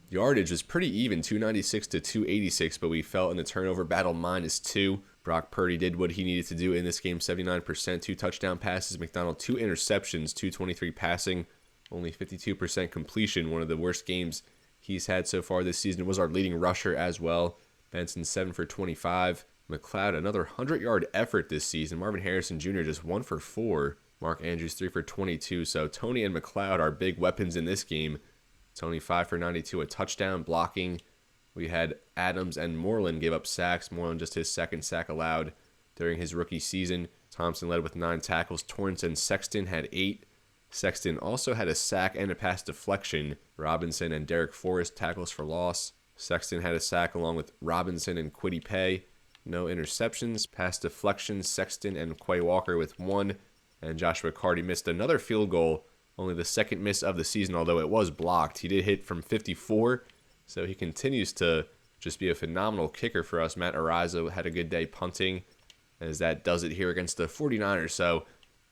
Speaker 1: Yardage was pretty even, 296 to 286, but we fell in the turnover battle -2. Brock Purdy did what he needed to do in this game, 79%, 2 touchdown passes. McDonald, 2 interceptions, 223 passing, only 52% completion. One of the worst games he's had so far this season. Was our leading rusher as well. Benson, 7 for 25. McLeod, another 100-yard effort this season. Marvin Harrison Jr. just 1 for 4. Mark Andrews, 3 for 22. So Tony and McLeod are big weapons in this game. Tony 5 for 92, a touchdown. Blocking, we had Adams and Moreland give up sacks. Moreland just his 2nd sack allowed during his rookie season. Thompson led with 9 tackles. Torrance and Sexton had 8. Sexton also had a sack and a pass deflection. Robinson and Derek Forrest tackles for loss. Sexton had a sack along with Robinson and Kwity Paye. No interceptions. Pass deflections, Sexton and Quay Walker with 1. And Joshua Carty missed another field goal. Only the 2nd miss of the season, although it was blocked. He did hit from 54, so he continues to just be a phenomenal kicker for us. Matt Ariza had a good day punting, as that does it here against the 49ers. So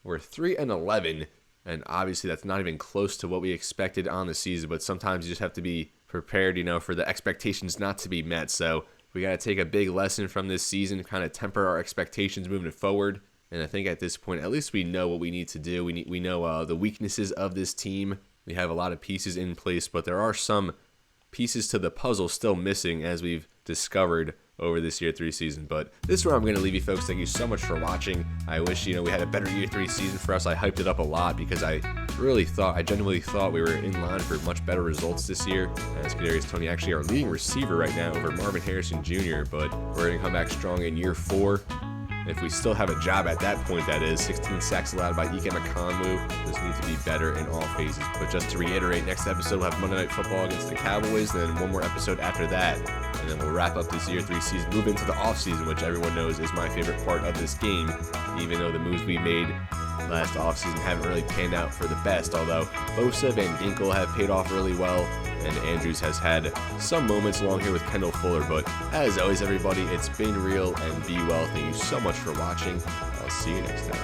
Speaker 1: we're 3-11, and obviously that's not even close to what we expected on the season, but sometimes you just have to be prepared, for the expectations not to be met. So we got to take a big lesson from this season, kind of temper our expectations moving forward. And I think at this point, at least we know what we need to do. We know the weaknesses of this team. We have a lot of pieces in place, but there are some pieces to the puzzle still missing, as we've discovered over this year 3 season. But this is where I'm going to leave you folks. Thank you so much for watching. I wish, we had a better year 3 season for us. I hyped it up a lot because I genuinely thought we were in line for much better results this year. As Kadarius Toney actually our leading receiver right now over Marvin Harrison Jr., but we're going to come back strong in year 4. If we still have a job at that point, that is. 16 sacks allowed by Ike Emekonwu. Just need to be better in all phases. But just to reiterate, next episode we'll have Monday Night Football against the Cowboys, then one more episode after that. And then we'll wrap up this year 3 season, move into the offseason, which everyone knows is my favorite part of this game, even though the moves we made last offseason haven't really panned out for the best, although Bosa and Ginkle have paid off really well, and Andrews has had some moments along here with Kendall Fuller. But as always, everybody, it's been real, and be well. Thank you so much for watching. I'll see you next time.